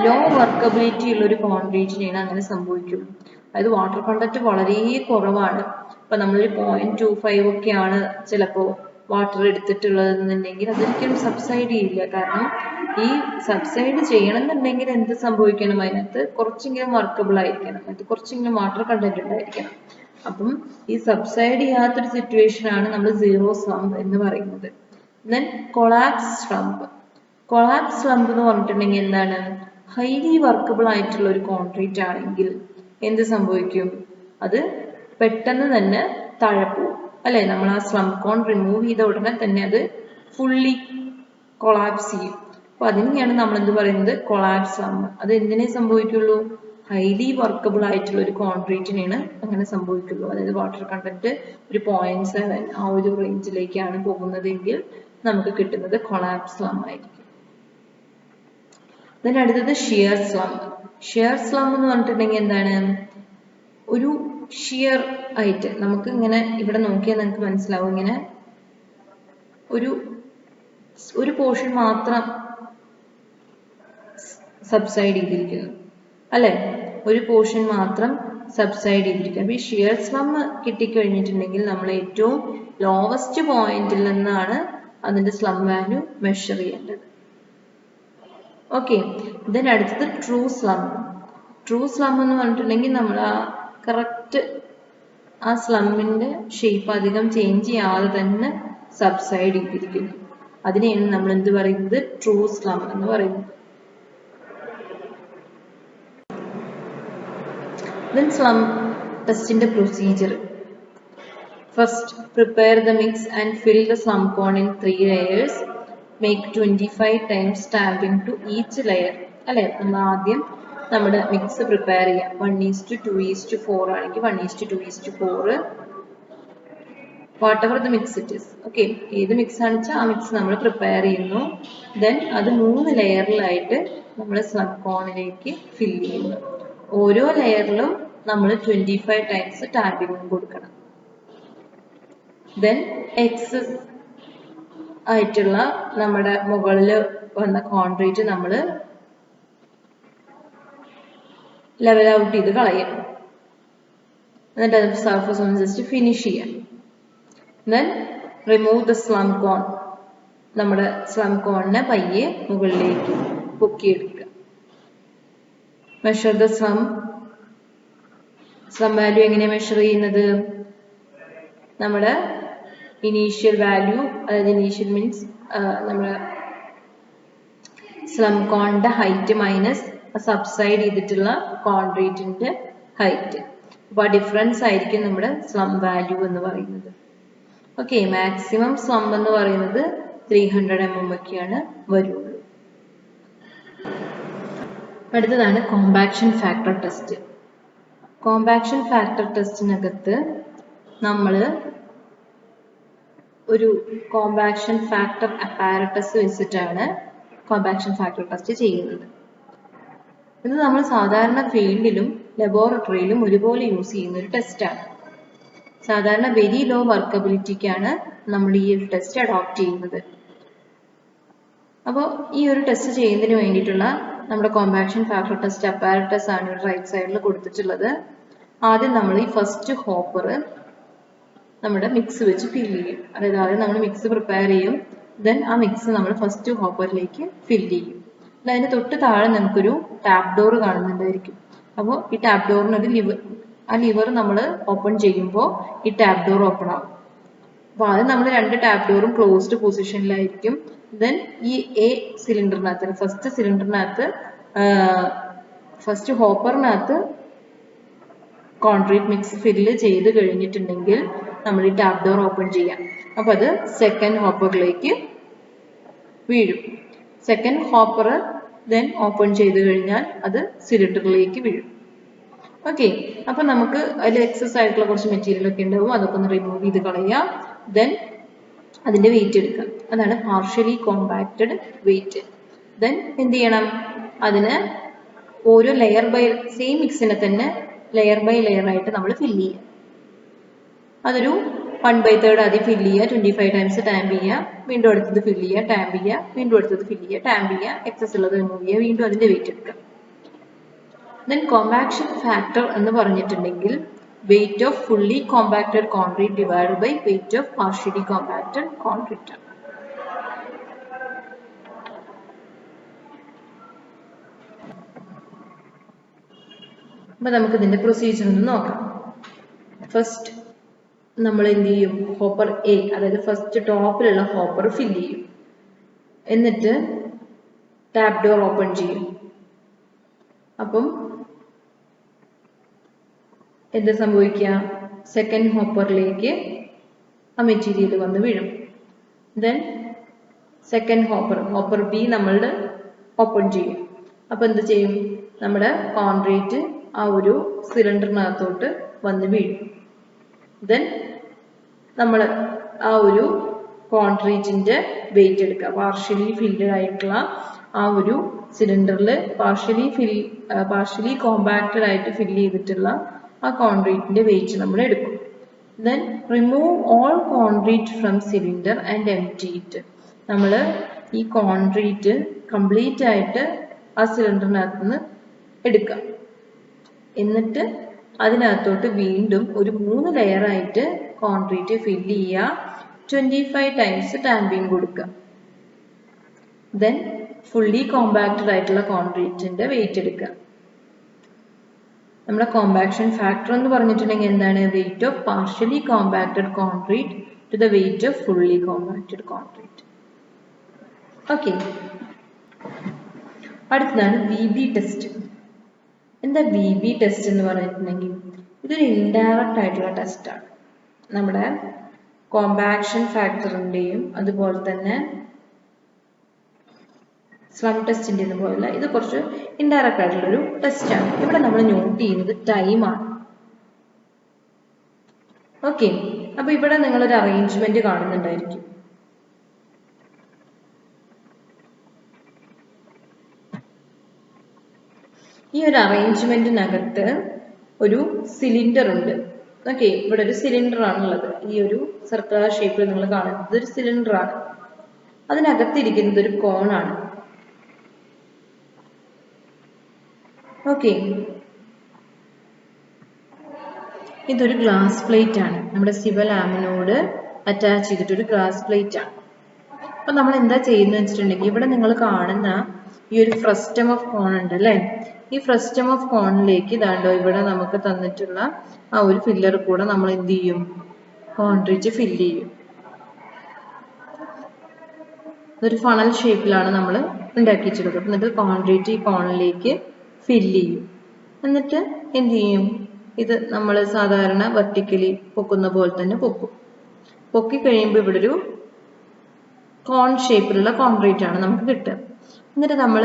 ലോ വർക്കബിലിറ്റി ഉള്ള ഒരു കോൺക്രീറ്റിനാണ് അങ്ങനെ സംഭവിക്കുള്ളൂ. അതായത് വാട്ടർ കണ്ടന്റ് വളരെ കുറവാണ്. ഇപ്പൊ നമ്മളൊരു 0.25 ഒക്കെയാണ് ചിലപ്പോൾ വാട്ടർ എടുത്തിട്ടുള്ളതെന്നുണ്ടെങ്കിൽ അതൊരിക്കലും സബ്സൈഡ് ചെയ്യില്ല. കാരണം ഈ സബ്സൈഡ് ചെയ്യണമെന്നുണ്ടെങ്കിൽ എന്ത് സംഭവിക്കണം? അതിനകത്ത് കുറച്ചെങ്കിലും വർക്കബിൾ ആയിരിക്കണം, അതിനകത്ത് കുറച്ചെങ്കിലും വാട്ടർ കണ്ടന്റ് ഉണ്ടായിരിക്കണം. അപ്പം ഈ സബ്സൈഡ് ചെയ്യാത്തൊരു സിറ്റുവേഷൻ ആണ് നമ്മൾ സീറോ സ്ലംബ് എന്ന് പറയുന്നത്. Then collapse slump. Collapse slump എന്ന് പറഞ്ഞിട്ടുണ്ടെങ്കിൽ എന്താണ്? ഹൈലി വർക്കബിൾ ആയിട്ടുള്ള ഒരു കോൺക്രീറ്റ് ആണെങ്കിൽ എന്ത് സംഭവിക്കും? അത് പെട്ടെന്ന് തന്നെ താഴെ പോകും അല്ലെ? നമ്മൾ ആ സ്ലം കോൺ റിമൂവ് ചെയ്ത ഉടനെ തന്നെ അത് ഫുള്ളി കൊളാപ്സ് ചെയ്യും. അപ്പൊ അതിനെയാണ് നമ്മൾ എന്ത് പറയുന്നത്? Collapse slump. അത് എന്തിനേ സംഭവിക്കുള്ളൂ? ഹൈലി വർക്കബിൾ ആയിട്ടുള്ള ഒരു കോൺക്രീറ്റിനാണ് അങ്ങനെ സംഭവിക്കുള്ളൂ. അതായത് വാട്ടർ കണ്ടന്റ് ഒരു 0.7 ആ ഒരു റേഞ്ചിലേക്കാണ് പോകുന്നതെങ്കിൽ നമുക്ക് കിട്ടുന്നത് കൊളാപ്സ് സ്ലംബ് ആയിരിക്കും. then അടുത്തത് ഷിയർ സ്ലംബ്. ഷിയർ സ്ലംബ് എന്ന് പറഞ്ഞിട്ടുണ്ടെങ്കിൽ എന്താണ്? ഒരു ഷിയർ ആയിട്ട് നമുക്ക് ഇങ്ങനെ ഇവിടെ നോക്കിയാൽ നിങ്ങൾക്ക് മനസ്സിലാവും, ഇങ്ങനെ ഒരു പോർഷൻ മാത്രം സബ്സൈഡ് ചെയ്തിരിക്കുന്നു അല്ലെ? ഒരു പോർഷൻ മാത്രം സബ്സൈഡ് ചെയ്തിരിക്കുക. അപ്പൊ ഈ ഷിയർ സ്ലംബ് കിട്ടിക്കഴിഞ്ഞിട്ടുണ്ടെങ്കിൽ നമ്മൾ ഏറ്റവും ലോവസ്റ്റ് പോയിന്റിൽ നിന്നാണ് അതിന്റെ സ്ലംബ് വാല്യൂ മെഷർ ചെയ്യേണ്ടത്. ഓക്കെ, then അടുത്തത് ട്രൂ സ്ലംബ്. ട്രൂ സ്ലംബ് എന്ന് പറഞ്ഞിട്ടുണ്ടെങ്കിൽ നമ്മൾ ആ കറക്റ്റ് ആ സ്ലമ്മിന്റെ ഷേപ്പ് അധികം ചേഞ്ച് ചെയ്യാതെ തന്നെ സബ്സൈഡ് ചെയ്തിരിക്കുന്നു. അതിനെയാണ് നമ്മൾ എന്ത് പറയുന്നത്? ട്രൂ സ്ലംബ് എന്ന് പറയുന്നത്. then slum testന്റെ procedure. First, prepare the mix and fill the slum cone in 3 layers. Make 25 times stamping to each layer. അല്ലെ? നമ്മൾ ആദ്യം നമ്മുടെ മിക്സ് പ്രിപ്പയർ ചെയ്യാം. 1:2:4 ആണെങ്കിൽ 1:2:4 what ever the mix it is. Okay, ഏത് mix ആണെന്ന് വെച്ചാൽ ആ മിക്സ് നമ്മൾ പ്രിപ്പയർ ചെയ്യുന്നു. ദെൻ അത് 3 ലെയറിലായിട്ട് നമ്മൾ സ്ലം കോണിലേക്ക് ഫിൽ ചെയ്യുന്നു. ഓരോ ലെയറിലും നമ്മൾ 25 ടൈംസ് ടാപ്പിംഗ് കൊടുക്കണം. ദെൻ എക്സസ് ആയിട്ടുള്ള നമ്മുടെ മുകളിൽ വന്ന കോൺക്രീറ്റ് നമ്മൾ ലെവൽ ഔട്ട് ചെയ്ത് കളയാം. എന്നിട്ട് അത് സർഫസ് ഒന്ന് ജസ്റ്റ് ഫിനിഷ് ചെയ്യാം. ദെൻ റിമൂവ് ദ സ്ലം കോൺ. നമ്മുടെ സ്ലം കോണിനെ പയ്യെ മുകളിലേക്ക് പൊക്കിയെടുക്കുക. മെഷർ ദ സ്ലം വാല്യൂ എങ്ങനെയാണ് മെഷർ ചെയ്യുന്നത്? നമ്മുടെ ഇനീഷ്യൽ വാല്യൂ, അതായത് ഇനീഷ്യൽ മീൻസ് നമ്മുടെ സ്ലം കോണിന്റെ ഹൈറ്റ് മൈനസ് സബ്സൈഡ് ചെയ്തിട്ടുള്ള കോൺക്രീറ്റിന്റെ ഹൈറ്റ്. അപ്പൊ ആ ഡിഫറൻസ് ആയിരിക്കും നമ്മുടെ സ്ലം വാല്യൂ എന്ന് പറയുന്നത്. ഓക്കെ, മാക്സിമം സ്ലം എന്ന് പറയുന്നത് 300 mm ഒക്കെയാണ് വരുള്ളൂ. അടുത്തതാണ് compaction factor test. Compaction factor ടെസ്റ്റിനകത്ത് നമ്മൾ ഒരു കോമ്പാക്ഷൻ ഫാക്ടർ അപ്പാരറ്റസ് വെച്ചിട്ടാണ് കോമ്പാക്ഷൻ ഫാക്ടർ ടെസ്റ്റ് ചെയ്യുന്നത്. ഇത് നമ്മൾ സാധാരണ ഫീൽഡിലും ലബോറട്ടറിയിലും ഒരുപോലെ യൂസ് ചെയ്യുന്ന ഒരു ടെസ്റ്റാണ്. സാധാരണ വെരി ലോ വർക്കബിലിറ്റിക്കാണ് നമ്മൾ ഈ ഒരു ടെസ്റ്റ് അഡോപ്റ്റ് ചെയ്യുന്നത്. അപ്പോൾ ഈ ഒരു ടെസ്റ്റ് ചെയ്യുന്നതിന് വേണ്ടിയിട്ടുള്ള നമ്മുടെ കോമ്പാക്ഷൻ ഫാക്ടർ ടെസ്റ്റ് അപ്പാരറ്റസ് ആണ് ഇവിടെ റൈറ്റ് സൈഡിൽ കൊടുത്തിട്ടുള്ളത്. ആദ്യം നമ്മൾ ഈ ഫസ്റ്റ് ഹോപ്പർ നമ്മുടെ മിക്സ് വെച്ച് ഫിൽ ചെയ്യും. അതായത് ആദ്യം നമ്മൾ മിക്സ് പ്രിപ്പയർ ചെയ്യും. ദെൻ ആ മിക്സ് നമ്മൾ ഫസ്റ്റ് ഹോപ്പറിലേക്ക് ഫിൽ ചെയ്യും. അതിന് തൊട്ട് താഴെ നമുക്കൊരു ടാപ്പ് ഡോർ കാണുന്നുണ്ടായിരിക്കും. അപ്പോൾ ഈ ടാപ്പ് ഡോറിന് ഒരു ലിവർ, ആ ലിവർ നമ്മൾ ഓപ്പൺ ചെയ്യുമ്പോൾ ഈ ടാപ്പ് ഡോർ ഓപ്പൺ ആവും. അപ്പോൾ അത് നമ്മൾ രണ്ട് ടാപ്പ് ഡോറും ക്ലോസ്ഡ് പൊസിഷനിലായിരിക്കും. ദെൻ ഈ എ സിലിണ്ടറിനകത്ത് ഫസ്റ്റ് സിലിണ്ടറിനകത്ത് ഫസ്റ്റ് ഹോപ്പറിനകത്ത് കോൺക്രീറ്റ് മിക്സ് ഫില്ല് ചെയ്ത് കഴിഞ്ഞിട്ടുണ്ടെങ്കിൽ നമ്മൾ ഈ ടാപ്പ് ഡോർ ഓപ്പൺ ചെയ്യാം. അപ്പോൾ അത് സെക്കൻഡ് ഹോപ്പറിലേക്ക് വീഴും. സെക്കൻഡ് ഹോപ്പർ ദെൻ ഓപ്പൺ ചെയ്ത് കഴിഞ്ഞാൽ അത് സിലിണ്ടറിലേക്ക് വീഴും. ഓക്കെ, അപ്പോൾ നമുക്ക് അതിൽ എക്സസ് ആയിട്ടുള്ള കുറച്ച് മെറ്റീരിയൽ ഒക്കെ ഉണ്ടാവും, അതൊക്കെ ഒന്ന് റിമൂവ് ചെയ്ത് കളയാം. ദെൻ അതിൻ്റെ വെയിറ്റ് എടുക്കാം. അതാണ് പാർഷ്യലി കോമ്പാക്റ്റഡ് വെയിറ്റ്. ദെൻ എന്ത് ചെയ്യണം, അതിന് ഓരോ ലെയർ ബൈ സെയിം മിക്സിനെ തന്നെ ലെയർ ബൈ ലെയർ ആയിട്ട് നമ്മൾ ഫില്ല് ചെയ്യുക. അതൊരു 1/3 ആദ്യം ഫില്ല് ചെയ്യുക, 25 ടൈംസ് ടാമ്പ് ചെയ്യുക, വീണ്ടും അടുത്തത് ഫില്ല് ചെയ്യുക, ടാമ്പ് ചെയ്യുക, വീണ്ടും അടുത്തത് ഫില്ല് ചെയ്യുക, ടാമ്പ് ചെയ്യുക, എക്സസ് ഉള്ളത് റിമൂവ് ചെയ്യുക, വീണ്ടും അതിൻ്റെ വെയിറ്റ് എടുക്കുക. ദെൻ കോമ്പാക്ഷൻ ഫാക്ടർ എന്ന് പറഞ്ഞിട്ടുണ്ടെങ്കിൽ weight of fully compacted concrete divide by weight of partially compacted concrete. അപ്പോൾ നമുക്ക് ഇതിൻ്റെ പ്രൊസീജിയർ ഒന്ന് നോക്കാം. ഫസ്റ്റ് നമ്മൾ എന്ത് ചെയ്യും, ഹോപ്പർ എ, അതായത് ഫസ്റ്റ് ടോപ്പിലുള്ള ഹോപ്പർ ഫില്ല് ചെയ്യും. എന്നിട്ട് ടാപ്പ് ഡോർ ഓപ്പൺ ചെയ്യും. അപ്പം എന്ത് സംഭവിക്കുക, സെക്കൻഡ് ഹോപ്പറിലേക്ക് ആ മെറ്റീരിയൽ വന്ന് വീഴും. ദെൻ സെക്കൻഡ് ഹോപ്പർ ബി നമ്മൾ ഓപ്പൺ ചെയ്യും. അപ്പം എന്ത് ചെയ്യും, നമ്മുടെ കോൺക്രീറ്റ് ആ ഒരു സിലിണ്ടറിനകത്തോട്ട് വന്ന് വീഴും. ദെൻ നമ്മൾ ആ ഒരു കോൺക്രീറ്റിൻ്റെ വെയിറ്റ് എടുക്കുക. പാർഷ്യലി ഫിൽഡ് ആയിട്ടുള്ള ആ ഒരു സിലിണ്ടറിൽ പാർഷ്യലി കോമ്പാക്റ്റഡ് ആയിട്ട് ഫില്ല് ചെയ്തിട്ടുള്ള ആ കോൺക്രീറ്റിൻ്റെ വെയിറ്റ് നമ്മൾ എടുക്കും. Then remove all concrete from cylinder and empty it. നമ്മൾ ഈ കോൺക്രീറ്റ് കംപ്ലീറ്റ് ആയിട്ട് ആ സിലിണ്ടറിനകത്ത് നിന്ന് എടുക്കുക. എന്നിട്ട് അതിനകത്തോട്ട് വീണ്ടും ഒരു 3 ലെയറായിട്ട് കോൺക്രീറ്റ് ഫില്ല് ചെയ്യുക, 25 ടൈംസ് ടാമ്പിങ് കൊടുക്കുക. ദെൻ ഫുള്ളി കോമ്പാക്റ്റഡ് ആയിട്ടുള്ള കോൺക്രീറ്റിൻ്റെ വെയിറ്റ് എടുക്കുക. നമ്മുടെ കോമ്പാക്ഷൻ ഫാക്ടർ എന്ന് പറഞ്ഞിട്ടുണ്ടെങ്കിൽ എന്താണ്, weight of partially compacted concrete to the weight of fully compacted concrete. Okay, അടുത്തതാണ് VB ടെസ്റ്റ്. എന്താ VB ടെസ്റ്റ് എന്ന് പറഞ്ഞിട്ടുണ്ടെങ്കിൽ ഇതൊരു ഇൻഡയറക്റ്റ് ആയിട്ടുള്ള ടെസ്റ്റാണ്. നമ്മുടെ കോമ്പാക്ഷൻ ഫാക്ടറിൻ്റെയും അതുപോലെ തന്നെ സ്ലം ടെസ്റ്റിൻ്റെ പോലെയല്ല, ഇത് കുറച്ച് ഇൻഡയറക്റ്റ് ആയിട്ടുള്ളൊരു ടെസ്റ്റാണ്. ഇവിടെ നമ്മൾ നോട്ട് ചെയ്യുന്നത് ടൈമാണ്. ഓക്കെ, അപ്പോൾ ഇവിടെ നിങ്ങളൊരു അറേഞ്ച്മെന്റ് കാണുന്നുണ്ടായിരിക്കും. ഈ ഒരു അറേഞ്ച്മെന്റിനകത്ത് ഒരു സിലിണ്ടർ ഉണ്ട്. ഓക്കെ, ഇവിടെ ഒരു സിലിണ്ടർ ആണുള്ളത്. ഈ ഒരു സർക്കുലർ ഷേപ്പിൽ നിങ്ങൾ കാണുന്നത് ഒരു സിലിണ്ടർ ആണ്. അതിനകത്തിരിക്കുന്നത് ഒരു കോണാണ്. ഓക്കെ, ഇതൊരു ഗ്ലാസ് പ്ലേറ്റ് ആണ്. നമ്മുടെ സിവലാമിനോട് അറ്റാച്ച് ചെയ്തിട്ടൊരു ഗ്ലാസ് പ്ലേറ്റ് ആണ്. അപ്പൊ നമ്മൾ എന്താ ചെയ്യുന്നത് വെച്ചിട്ടുണ്ടെങ്കിൽ ഇവിടെ നിങ്ങൾ കാണുന്ന ഈ ഒരു ഫ്രസ്റ്റം ഓഫ് കോൺ ഉണ്ട് അല്ലേ, ഈ ഫ്രസ്റ്റം ഓഫ് കോണിലേക്ക് ഇതാണ്ടോ ഇവിടെ നമുക്ക് തന്നിട്ടുള്ള ആ ഒരു ഫില്ലർ കൂടെ നമ്മൾ എന്ത് ചെയ്യും, കോൺക്രീറ്റ് ഫില്ല് ചെയ്യും. ഇതൊരു ഫണൽ ഷേപ്പിലാണ് നമ്മൾ ഉണ്ടാക്കിയിട്ടുള്ളത്. എന്നിട്ട് കോൺക്രീറ്റ് ഈ കോണിലേക്ക് ഫില്ല് ചെയ്യും. എന്നിട്ട് എന്ത് ചെയ്യും, ഇത് നമ്മൾ സാധാരണ വെർട്ടിക്കലി പൊക്കുന്ന പോലെ തന്നെ പൊക്കും. പൊക്കി കഴിയുമ്പോൾ ഇവിടെ ഒരു കോൺ ഷേപ്പിലുള്ള കോൺക്രീറ്റ് ആണ് നമുക്ക് കിട്ടുക. എന്നിട്ട് നമ്മൾ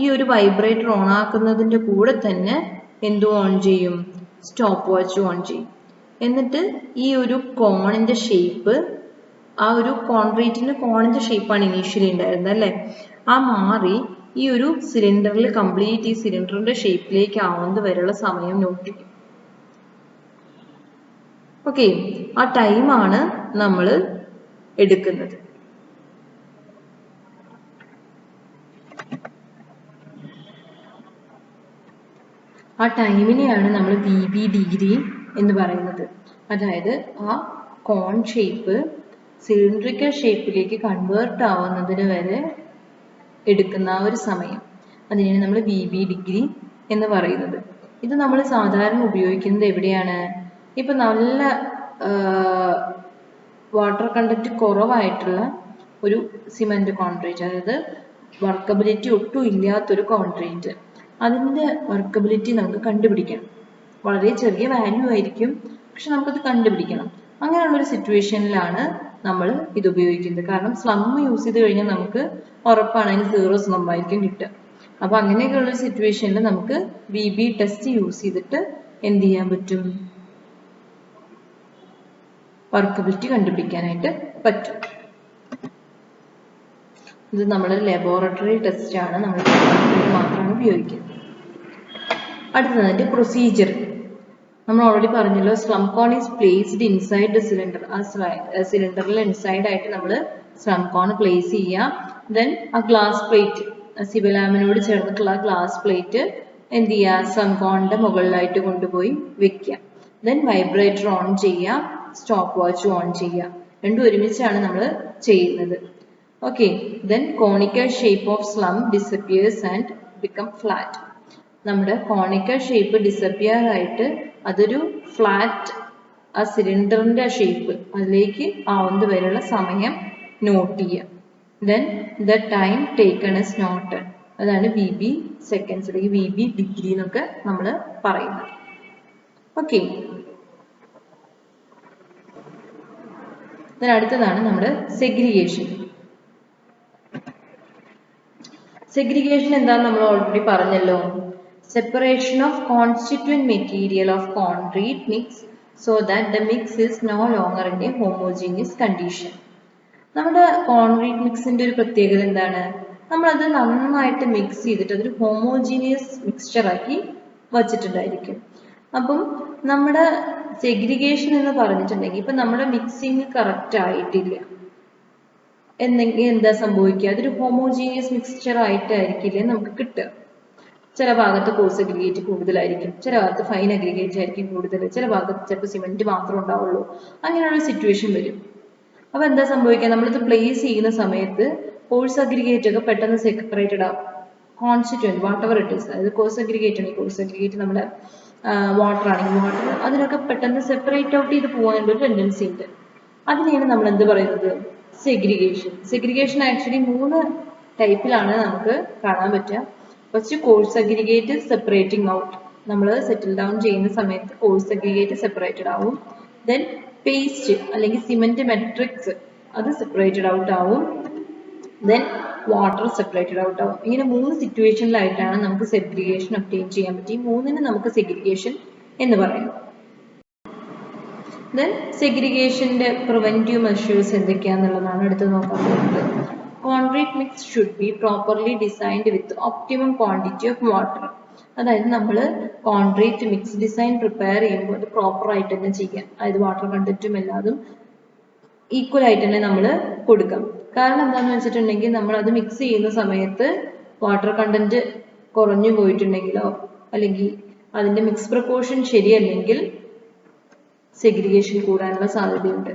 ഈ ഒരു വൈബ്രേറ്റർ ഓൺ ആക്കുന്നതിൻ്റെ കൂടെ തന്നെ എന്തു ഓൺ ചെയ്യും, സ്റ്റോപ്പ് വാച്ച് ഓൺ ചെയ്യും. എന്നിട്ട് ഈ ഒരു കോണിൻ്റെ ഷേപ്പ്, ആ ഒരു കോൺക്രീറ്റിന് കോണിൻ്റെ ഷേപ്പാണ് ഇനീഷ്യലി ഉണ്ടായിരുന്നത് അല്ലേ, ആ മാറി ഈ ഒരു സിലിണ്ടറിൽ കംപ്ലീറ്റ് ഈ സിലിണ്ടറിന്റെ ഷേപ്പിലേക്ക് ആവുന്നത് വരെയുള്ള സമയം നോട്ട് ചെയ്യും. ഓക്കെ, ആ ടൈമാണ് നമ്മൾ എടുക്കുന്നത്. ആ ടൈമിനെയാണ് നമ്മൾ VB ഡിഗ്രി എന്ന് പറയുന്നത്. അതായത് ആ കോൺ ഷേപ്പ് സിലിണ്ടറിക്കൽ ഷേപ്പിലേക്ക് കൺവേർട്ട് ആവുന്നതിന് വരെ എടുക്കുന്ന ആ ഒരു സമയം, അതിനെയാണ് നമ്മൾ VB ഡിഗ്രി എന്ന് പറയുന്നത്. ഇത് നമ്മൾ സാധാരണ ഉപയോഗിക്കുന്നത് എവിടെയാണ്, ഇപ്പം നല്ല വാട്ടർ കണ്ടന്റ് കുറവായിട്ടുള്ള ഒരു സിമെന്റ് കോൺക്രീറ്റ്, അതായത് വർക്കബിലിറ്റി ഒട്ടും ഇല്ലാത്തൊരു കോൺക്രീറ്റ്, അതിൻ്റെ വർക്കബിലിറ്റി നമുക്ക് കണ്ടുപിടിക്കണം. വളരെ ചെറിയ വാല്യൂ ആയിരിക്കും, പക്ഷെ നമുക്കത് കണ്ടുപിടിക്കണം. അങ്ങനെയുള്ളൊരു സിറ്റുവേഷനിലാണ് നമ്മൾ ഇത് ഉപയോഗിക്കുന്നത്. കാരണം സ്ലം യൂസ് ചെയ്ത് കഴിഞ്ഞാൽ നമുക്ക് ഉറപ്പാണ് അതിന് 0 സ്ലം ആയിരിക്കും കിട്ടുക. അപ്പോൾ അങ്ങനെയൊക്കെയുള്ള സിറ്റുവേഷനിൽ നമുക്ക് VB ടെസ്റ്റ് യൂസ് ചെയ്തിട്ട് എന്ത് ചെയ്യാൻ പറ്റും? വർക്കബിലിറ്റി കണ്ടുപിടിക്കാനായിട്ട് പറ്റും. ഇത് നമ്മുടെ ലബോറട്ടറി ടെസ്റ്റ് ആണ്, നമ്മൾ ലബോറട്ടറിയിൽ മാത്രമാണ് ഉപയോഗിക്കുന്നത്. അടുത്തതിന്റെ പ്രൊസീജിയർ നമ്മൾ ഓൾറെഡി പറഞ്ഞല്ലോ. Slump cone is placed inside the cylinder. ആ സിലിണ്ടറിൽ ഇൻസൈഡ് ആയിട്ട് നമ്മൾ സ്ലം കോൺ പ്ലേസ് ചെയ്യുക. ദെൻ ആ ഗ്ലാസ് പ്ലേറ്റ്, സിബലാമിനോട് ചേർന്നിട്ടുള്ള ആ ഗ്ലാസ് പ്ലേറ്റ് എന്ത് ചെയ്യുക? സ്ലം കോണിന്റെ മുകളിലായിട്ട് കൊണ്ടുപോയി വെക്കുക. ദെൻ വൈബ്രേറ്റർ ഓൺ ചെയ്യുക, സ്റ്റോപ്പ് വാച്ച് ഓൺ ചെയ്യുക. രണ്ടും ഒരുമിച്ചാണ് നമ്മൾ ചെയ്യുന്നത്. Okay. Then conical shape of slump disappears and become flat. നമ്മുടെ കോണിക്കൽ ഷേപ്പ് ഡിസപ്പിയർ ആയിട്ട് അതൊരു ഫ്ലാറ്റ്, ആ സിലിണ്ടറിന്റെ ഷേപ്പ് അതിലേക്ക് ആവുന്നത് വരെയുള്ള സമയം നോട്ട് ചെയ്യുക. Then the time taken is noted. അതാണ് VB സെക്കൻഡ്സ് അല്ലെങ്കിൽ VB ഡിഗ്രി എന്നൊക്കെ നമ്മൾ പറയുന്നത്. ഓക്കെ. അടുത്തതാണ് നമ്മുടെ സെഗ്രിഗേഷൻ. സെഗ്രിഗേഷൻ എന്താണെന്ന് നമ്മൾ ഓൾറെഡി പറഞ്ഞല്ലോ. Separation of constituent material of concrete mix so that the mix is no longer in a homogeneous condition. നമ്മുടെ കോൺക്രീറ്റ് മിക്സിന്റെ ഒരു പ്രത്യേകത എന്താണ്? നമ്മളത് നന്നായിട്ട് മിക്സ് ചെയ്തിട്ട് അതൊരു ഹോമോജീനിയസ് മിക്സ്ചർ ആക്കി വച്ചിട്ടുണ്ടായിരിക്കും. അപ്പം നമ്മുടെ സെഗ്രിഗേഷൻ എന്ന് പറഞ്ഞിട്ടുണ്ടെങ്കിൽ ഇപ്പൊ നമ്മുടെ മിക്സിങ് കറക്റ്റ് ആയിട്ടില്ല എന്നെങ്കിൽ എന്താ സംഭവിക്കുക? അതൊരു ഹോമോജീനിയസ് മിക്സ്ചർ ആയിട്ടായിരിക്കില്ലേ നമുക്ക് കിട്ടുക. ചില ഭാഗത്ത് കോഴ്സ് അഗ്രിഗേറ്റ് കൂടുതലായിരിക്കും, ചില ഭാഗത്ത് ഫൈൻ അഗ്രിഗേറ്റ് ആയിരിക്കും കൂടുതൽ, ചില ഭാഗത്ത് ചിലപ്പോൾ സിമെന്റ് മാത്രമേ ഉണ്ടാവുള്ളൂ. അങ്ങനെയുള്ള സിറ്റുവേഷൻ വരും. അപ്പൊ എന്താ സംഭവിക്കുക? നമ്മളിത് പ്ലേസ് ചെയ്യുന്ന സമയത്ത് കോഴ്സ് അഗ്രിഗേറ്റ് ഒക്കെ പെട്ടെന്ന് സെപ്പറേറ്റഡ് ആവും. Constituent what ever it is, അതായത് കോഴ്സ് അഗ്രിഗേറ്റ് ആണെങ്കിൽ കോഴ്സ് അഗ്രിഗേറ്റ്, നമ്മുടെ വാട്ടർ ആണെങ്കിൽ വാട്ടർ, അതിനൊക്കെ പെട്ടെന്ന് സെപ്പറേറ്റ് ഔട്ട് ചെയ്ത് പോകാനുള്ള ഒരു ടെൻഡൻസി ഉണ്ട്. അതിനെയാണ് നമ്മൾ എന്ത് പറയുന്നത്? സെഗ്രിഗേഷൻ. സെഗ്രിഗേഷൻ ആക്ച്വലി 3 ടൈപ്പിലാണ് നമുക്ക് കാണാൻ പറ്റുക. First coarse aggregate separating out. നമ്മൾ സെറ്റിൽ ഡൗൺ ചെയ്യുന്ന സമയത്ത് കോഴ്സ് അഗ്രിഗേറ്റ് സെപ്പറേറ്റഡ് ആവും. ദെൻ പേസ്റ്റ് അല്ലെങ്കിൽ സിമെന്റ് മെട്രിക്സ് അത് സെപ്പറേറ്റഡ് ഔട്ട് ആവും. ദെൻ വാട്ടർ സെപ്പറേറ്റഡ് ഔട്ട് ആവും. ഇങ്ങനെ 3 സിറ്റുവേഷനിലായിട്ടാണ് നമുക്ക് സെഗ്രിഗേഷൻ ഒബ്റ്റെയിൻ ചെയ്യാൻ പറ്റും. 3ന് നമുക്ക് സെഗ്രിഗേഷൻ എന്ന് പറയാം. ദെൻ സെഗ്രിഗേഷന്റെ പ്രിവെന്റീവ് മെഷേഴ്സ് എന്തൊക്കെയാണെന്നുള്ളതാണ് അടുത്ത് നോക്കാൻ പോകുന്നത്. Concrete mix should be properly designed with optimum quantity of water. അതായത് നമ്മൾ കോൺക്രീറ്റ് മിക്സ് ഡിസൈൻ പ്രിപ്പയർ ചെയ്യുമ്പോൾ അത് പ്രോപ്പർ ആയിട്ട് തന്നെ ചെയ്യാം. അതായത് വാട്ടർ കണ്ടന്റും എല്ലാതും ഈക്വൽ ആയിട്ട് തന്നെ നമ്മൾ കൊടുക്കാം. കാരണം എന്താണെന്ന് വെച്ചിട്ടുണ്ടെങ്കിൽ നമ്മൾ അത് മിക്സ് ചെയ്യുന്ന സമയത്ത് വാട്ടർ കണ്ടന്റ് കുറഞ്ഞു പോയിട്ടുണ്ടെങ്കിലോ അല്ലെങ്കിൽ അതിന്റെ മിക്സ് പ്രപ്പോർഷൻ ശരിയല്ലെങ്കിൽ സെഗ്രിഗേഷൻ കൂടാനുള്ള സാധ്യതയുണ്ട്.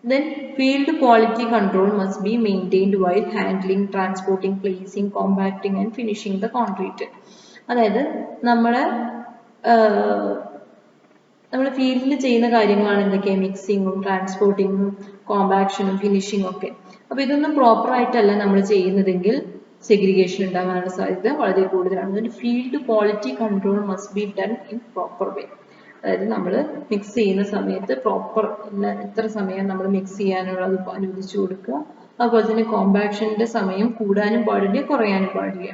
Then field quality control must be maintained while handling, transporting, placing, compacting and finishing the concrete. അതായത് നമ്മൾ ഫീൽഡിൽ ചെയ്യുന്ന കാര്യങ്ങളാണ് എന്തൊക്കെയാണ്? മിക്സിങ്ങും ട്രാൻസ്പോർട്ടിങ്ങും കോമ്പാക്ഷനും ഫിനിഷിങ്ങും ഒക്കെ. അപ്പൊ ഇതൊന്നും പ്രോപ്പർ ആയിട്ടല്ല നമ്മൾ ചെയ്യുന്നതെങ്കിൽ സെഗ്രിഗേഷൻ ഉണ്ടാകാനുള്ള സാധ്യത വളരെ കൂടുതലാണ്. Field quality control must be done in proper വേ. അതായത് നമ്മൾ മിക്സ് ചെയ്യുന്ന സമയത്ത് പ്രോപ്പർ എത്ര സമയം നമ്മൾ മിക്സ് ചെയ്യാനുള്ളത് അനുവദിച്ചു കൊടുക്കുക. അതുപോലെ തന്നെ കോമ്പാക്ഷന്റെ സമയം കൂടാനും പാടില്ല കുറയാനും പാടില്ല.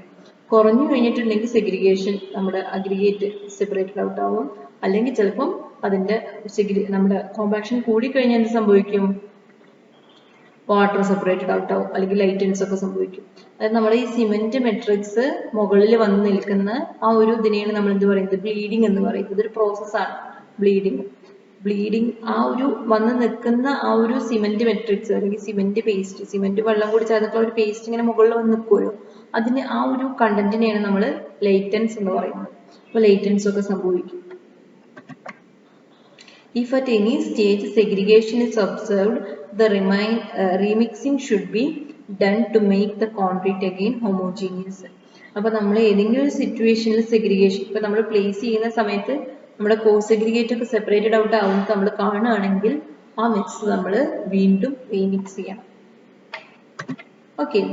കുറഞ്ഞു കഴിഞ്ഞിട്ടുണ്ടെങ്കിൽ സെഗ്രിഗേഷൻ നമ്മുടെ അഗ്രിഗേറ്റ് സെപ്പറേറ്റഡ് ഔട്ട് ആവും. അല്ലെങ്കിൽ ചിലപ്പം അതിന്റെ നമ്മുടെ കോമ്പാക്ഷൻ കൂടിക്കഴിഞ്ഞാൽ എന്ത് സംഭവിക്കും? വാട്ടർ സെപ്പറേറ്റഡ് ഔട്ട് ആവും, അല്ലെങ്കിൽ ലൈറ്റൻസ് ഒക്കെ സംഭവിക്കും. അതായത് നമ്മുടെ ഈ സിമെന്റ് മെട്രിക്സ് മുകളിൽ വന്ന് നിൽക്കുന്ന ആ ഒരു ഇതിനെയാണ് നമ്മൾ എന്ത് പറയുന്നത്? ബ്ലീഡിങ് എന്ന് പറയുന്നത്. ഇതൊരു പ്രോസസ്സാണ് ബ്ലീഡിങ്. ആ ഒരു വന്ന് നിൽക്കുന്ന ആ ഒരു സിമെന്റ് മെട്രിക്സ് അല്ലെങ്കിൽ സിമെന്റ് പേസ്റ്റ്, സിമെന്റ് വെള്ളം കൂടി ചേർന്നിട്ടുള്ള ഒരു പേസ്റ്റ് ഇങ്ങനെ മുകളിൽ വന്ന് നിൽക്കുമല്ലോ, അതിന് ആ ഒരു കണ്ടന്റിനെയാണ് നമ്മൾ ലൈറ്റൻസ് എന്ന് പറയുന്നത്. അപ്പൊ ലൈറ്റൻസ് ഒക്കെ സംഭവിക്കും. If at any stage segregation is observed, the remixing should be done to make the concrete again homogeneous. അപ്പോൾ നമ്മൾ ഏതെങ്കിലും ഒരു സിറ്റുവേഷനിൽ സെഗ്രിഗേഷൻ, ഇപ്പൊ നമ്മൾ പ്ലേസ് ചെയ്യുന്ന സമയത്ത് നമ്മുടെ കോഴ്സ് സെഗ്രിഗേറ്റ് ഒക്കെ സെപ്പറേറ്റഡ് ഔട്ട് ആവുന്നത് നമ്മൾ കാണുകയാണെങ്കിൽ ആ മിക്സ് നമ്മൾ വീണ്ടും റീമിക്സ് ചെയ്യണം. Okay,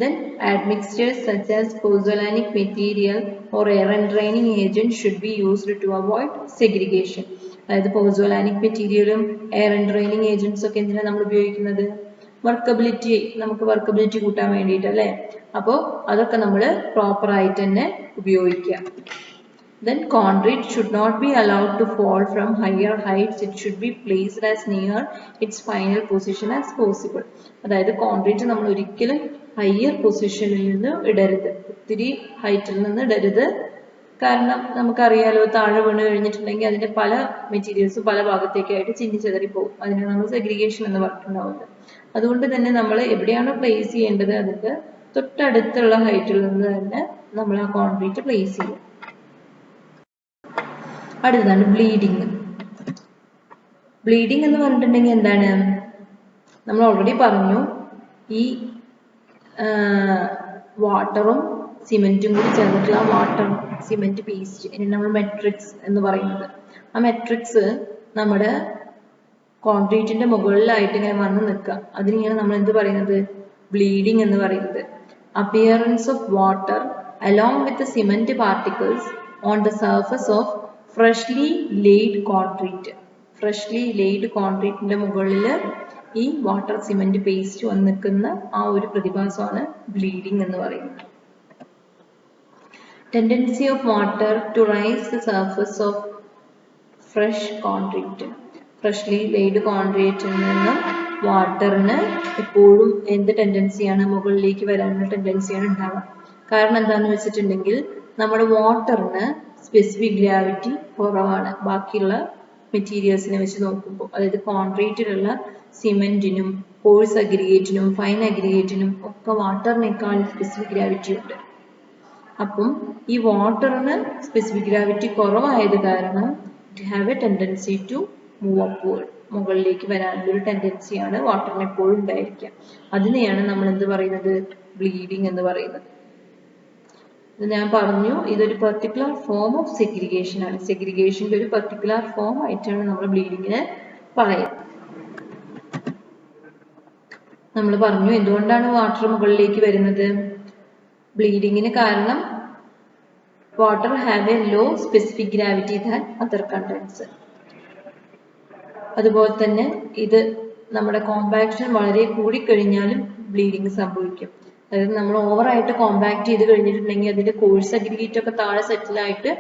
then admixtures such as pozzolanic material or air and draining agent should be used to avoid segregation. അതായത് pozzolanic material air and draining agents ഒക്കെ എന്തിനാണ് നമ്മൾ ഉപയോഗിക്കുന്നത്? നമുക്ക് വർക്കബിലിറ്റി കൂട്ടാൻ വേണ്ടിയിട്ട് അല്ലേ? അപ്പോൾ അതൊക്കെ നമ്മൾ പ്രോപ്പർ ആയിട്ട് തന്നെ ഉപയോഗിക്കുക. Then concrete should not be allowed to fall from higher heights. It should be placed as near its final position as possible. അതായത് കോൺക്രീറ്റ് നമ്മൾ ഒരിക്കലും ഹയർ പൊസിഷനിൽ നിന്ന് ഇടരുത്, ഒത്തിരി ഹൈറ്റിൽ നിന്ന് ഇടരുത്. കാരണം നമുക്കറിയാലോ, താഴെ വീണ് കഴിഞ്ഞിട്ടുണ്ടെങ്കിൽ അതിന്റെ പല മെറ്റീരിയൽസും പല ഭാഗത്തേക്കായിട്ട് ചിന്നിച്ചെതറി പോകും. അതിനെ നമ്മൾ സെഗ്രിഗേഷൻ എന്ന് പറഞ്ഞിട്ടുണ്ടാവുന്നത്. അതുകൊണ്ട് തന്നെ നമ്മൾ എവിടെയാണോ പ്ലേസ് ചെയ്യേണ്ടത് അതിന്റെ തൊട്ടടുത്തുള്ള ഹൈറ്റിൽ നിന്ന് തന്നെ നമ്മൾ ആ കോൺക്രീറ്റ് പ്ലേസ് ചെയ്യും. അടുത്തതാണ് ബ്ലീഡിങ്. ബ്ലീഡിങ് എന്ന് പറഞ്ഞിട്ടുണ്ടെങ്കിൽ എന്താണ്? നമ്മൾ ഓൾറെഡി പറഞ്ഞു, ഈ വാട്ടറും സിമെന്റും കൂടി ചേർന്നിട്ടുള്ള വാട്ടർ സിമെന്റ് പേസ്റ്റ്, ഇനി നമ്മൾ മെട്രിക്സ് എന്ന് പറയുന്നത്. ആ മെട്രിക്സ് നമ്മുടെ കോൺക്രീറ്റിന്റെ മുകളിലായിട്ട് ഇങ്ങനെ വന്ന് നിൽക്കുക. അതിനെയാണ് നമ്മൾ എന്ത് പറയുന്നത്? ബ്ലീഡിങ് എന്ന് പറയുന്നത്. Appearance of water along with cement particles on the surface of freshly laid concrete. Freshly laid കോൺക്രീറ്റിന്റെ മുകളിൽ ഈ വാട്ടർ സിമെന്റ് പേസ്റ്റ് വന്ന് നിൽക്കുന്ന ആ ഒരു പ്രതിഭാസമാണ് ബ്ലീഡിങ് എന്ന് പറയുന്നത്. Tendency of water to rise the surface of fresh concrete. Freshly laid കോൺക്രീറ്റിൽ നിന്ന് വാട്ടറിന് എപ്പോഴും എന്ത് ടെൻഡൻസിയാണ്? മുകളിലേക്ക് വരാനുള്ള ടെൻഡൻസിയാണ് ഉണ്ടാവുക. കാരണം എന്താണെന്ന് വെച്ചിട്ടുണ്ടെങ്കിൽ നമ്മുടെ വാട്ടറിന് സ്പെസിഫിക് ഗ്രാവിറ്റി കുറവാണ് ബാക്കിയുള്ള മെറ്റീരിയൽസിനെ വെച്ച് നോക്കുമ്പോൾ. അതായത് കോൺക്രീറ്റിലുള്ള സിമെന്റിനും കോഴ്സ് അഗ്രിഗേറ്റിനും ഫൈൻ അഗ്രിഗേറ്റിനും ഒക്കെ വാട്ടറിനേക്കാൾ സ്പെസിഫിക് ഗ്രാവിറ്റി ഉണ്ട്. അപ്പം ഈ വാട്ടറിന് സ്പെസിഫിക് ഗ്രാവിറ്റി കുറവായത് കാരണം it have a tendency to move upward. മുകളിലേക്ക് വരാനുള്ള ഒരു ടെൻഡൻസിയാണ് വാട്ടറിന് എപ്പോഴും ഉണ്ടായിരിക്കുക. അതിനെയാണ് നമ്മൾ എന്ത് പറയുന്നത്? ബ്ലീഡിങ് എന്ന് പറയുന്നത്. ഞാൻ പറഞ്ഞു, ഇതൊരു പെർട്ടിക്കുലർ ഫോം ഓഫ് സെഗ്രിഗേഷൻ ആണ്. സെഗ്രിഗേഷന്റെ ഒരു പെർട്ടിക്കുലർ ഫോം ആയിട്ടാണ് നമ്മൾ ബ്ലീഡിങ്ങിനെ പറയുന്നത്. നമ്മൾ പറഞ്ഞു എന്തുകൊണ്ടാണ് വാട്ടർ മുകളിലേക്ക് വരുന്നത്? ബ്ലീഡിങ്ങിന് കാരണം water have a low specific gravity than other contents. അതുപോലെ തന്നെ ഇത് നമ്മുടെ കോമ്പാക്ഷൻ വളരെ കൂടിക്കഴിഞ്ഞാലും ബ്ലീഡിങ് സംഭവിക്കും. അതായത് നമ്മൾ ഓവറായിട്ട് കോമ്പാക്ട് ചെയ്ത് കഴിഞ്ഞിട്ടുണ്ടെങ്കിൽ അതിന്റെ കോഴ്സ് അഗ്രിഗേറ്റ് ഒക്കെ താഴെ സെറ്റിലായിട്ട്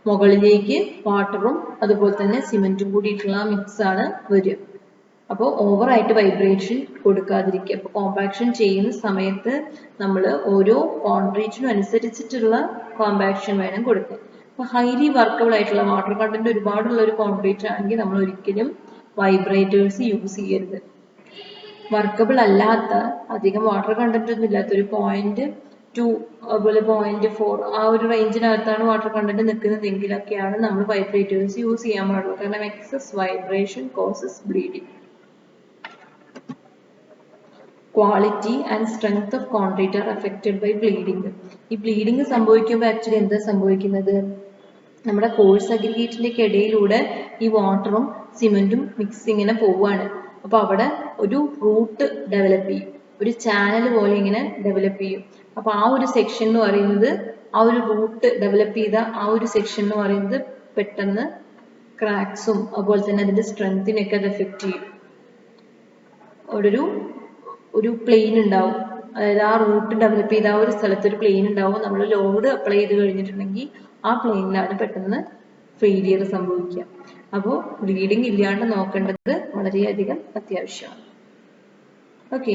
മുകളിലേക്ക് വാട്ടറും അതുപോലെ തന്നെ സിമെന്റും കൂടിയിട്ടുള്ള മിക്സ് ആണ് വരിക. അപ്പോൾ ഓവറായിട്ട് വൈബ്രേഷൻ കൊടുക്കാതിരിക്കുക. അപ്പോൾ കോമ്പാക്ഷൻ ചെയ്യുന്ന സമയത്ത് നമ്മൾ ഓരോ കോൺക്രീറ്റിനും അനുസരിച്ചിട്ടുള്ള കോമ്പാക്ഷൻ വേണം കൊടുക്കാൻ. അപ്പോൾ ഹൈലി വർക്കബിൾ ആയിട്ടുള്ള വാട്ടർ കണ്ടന്റ് ഒരുപാടുള്ള ഒരു കോൺക്രീറ്റ് ആണെങ്കിൽ നമ്മൾ ഒരിക്കലും വൈബ്രേറ്റേഴ്സ് യൂസ് ചെയ്യരുത്. വർക്കബിൾ അല്ലാത്ത, അധികം വാട്ടർ കണ്ടന്റ് ഒന്നും ഇല്ലാത്ത ഒരു 0.2 അതുപോലെ 0.4 ആ ഒരു റേഞ്ചിനകത്താണ് വാട്ടർ കണ്ടന്റ് നിൽക്കുന്നതെങ്കിലൊക്കെയാണ് നമ്മൾ വൈബ്രേറ്റേഴ്സ് യൂസ് ചെയ്യാൻ പാടുള്ളൂ. കാരണം excess vibration causes bleeding. Quality and strength of concrete are affected by bleeding. ഈ ബ്ലീഡിങ് സംഭവിക്കുമ്പോൾ ആക്ച്വലി എന്താ സംഭവിക്കുന്നത്? നമ്മുടെ കോഴ്സ് അഗ്രിഗേറ്റിന്റെ ഇടയിലൂടെ ഈ വാട്ടറും സിമെന്റും മിക്സ് ഇങ്ങനെ പോവുകയാണ്. അപ്പൊ അവിടെ ഒരു റൂട്ട് ഡെവലപ്പ് ചെയ്യും, ഒരു ചാനൽ പോലെ ഇങ്ങനെ ഡെവലപ്പ് ചെയ്യും. അപ്പൊ ആ ഒരു സെക്ഷൻ എന്ന് പറയുന്നത്, ആ ഒരു റൂട്ട് ഡെവലപ്പ് ചെയ്ത ആ ഒരു സെക്ഷൻ എന്ന് പറയുന്നത് പെട്ടെന്ന് ക്രാക്സും അതുപോലെ തന്നെ അതിന്റെ സ്ട്രെങ്തിനൊക്കെ അത് എഫക്ട് ചെയ്യും. അവിടെ ഒരു പ്ലെയിൻ ഉണ്ടാവും. അതായത് ആ റൂട്ട് ഡെവലപ്പ് ചെയ്ത ആ ഒരു സ്ഥലത്ത് ഒരു പ്ലെയിൻ ഉണ്ടാവും. നമ്മൾ ലോഡ് അപ്ലൈ ചെയ്ത് കഴിഞ്ഞിട്ടുണ്ടെങ്കിൽ ആ പ്ലെയിനിലാണ് പെട്ടെന്ന് ഫെയിലിയർ സംഭവിക്കുക. അപ്പോൾ ബ്ലീഡിങ് ഇല്ലാണ്ട് നോക്കേണ്ടത് വളരെയധികം അത്യാവശ്യമാണ്. ഓക്കെ.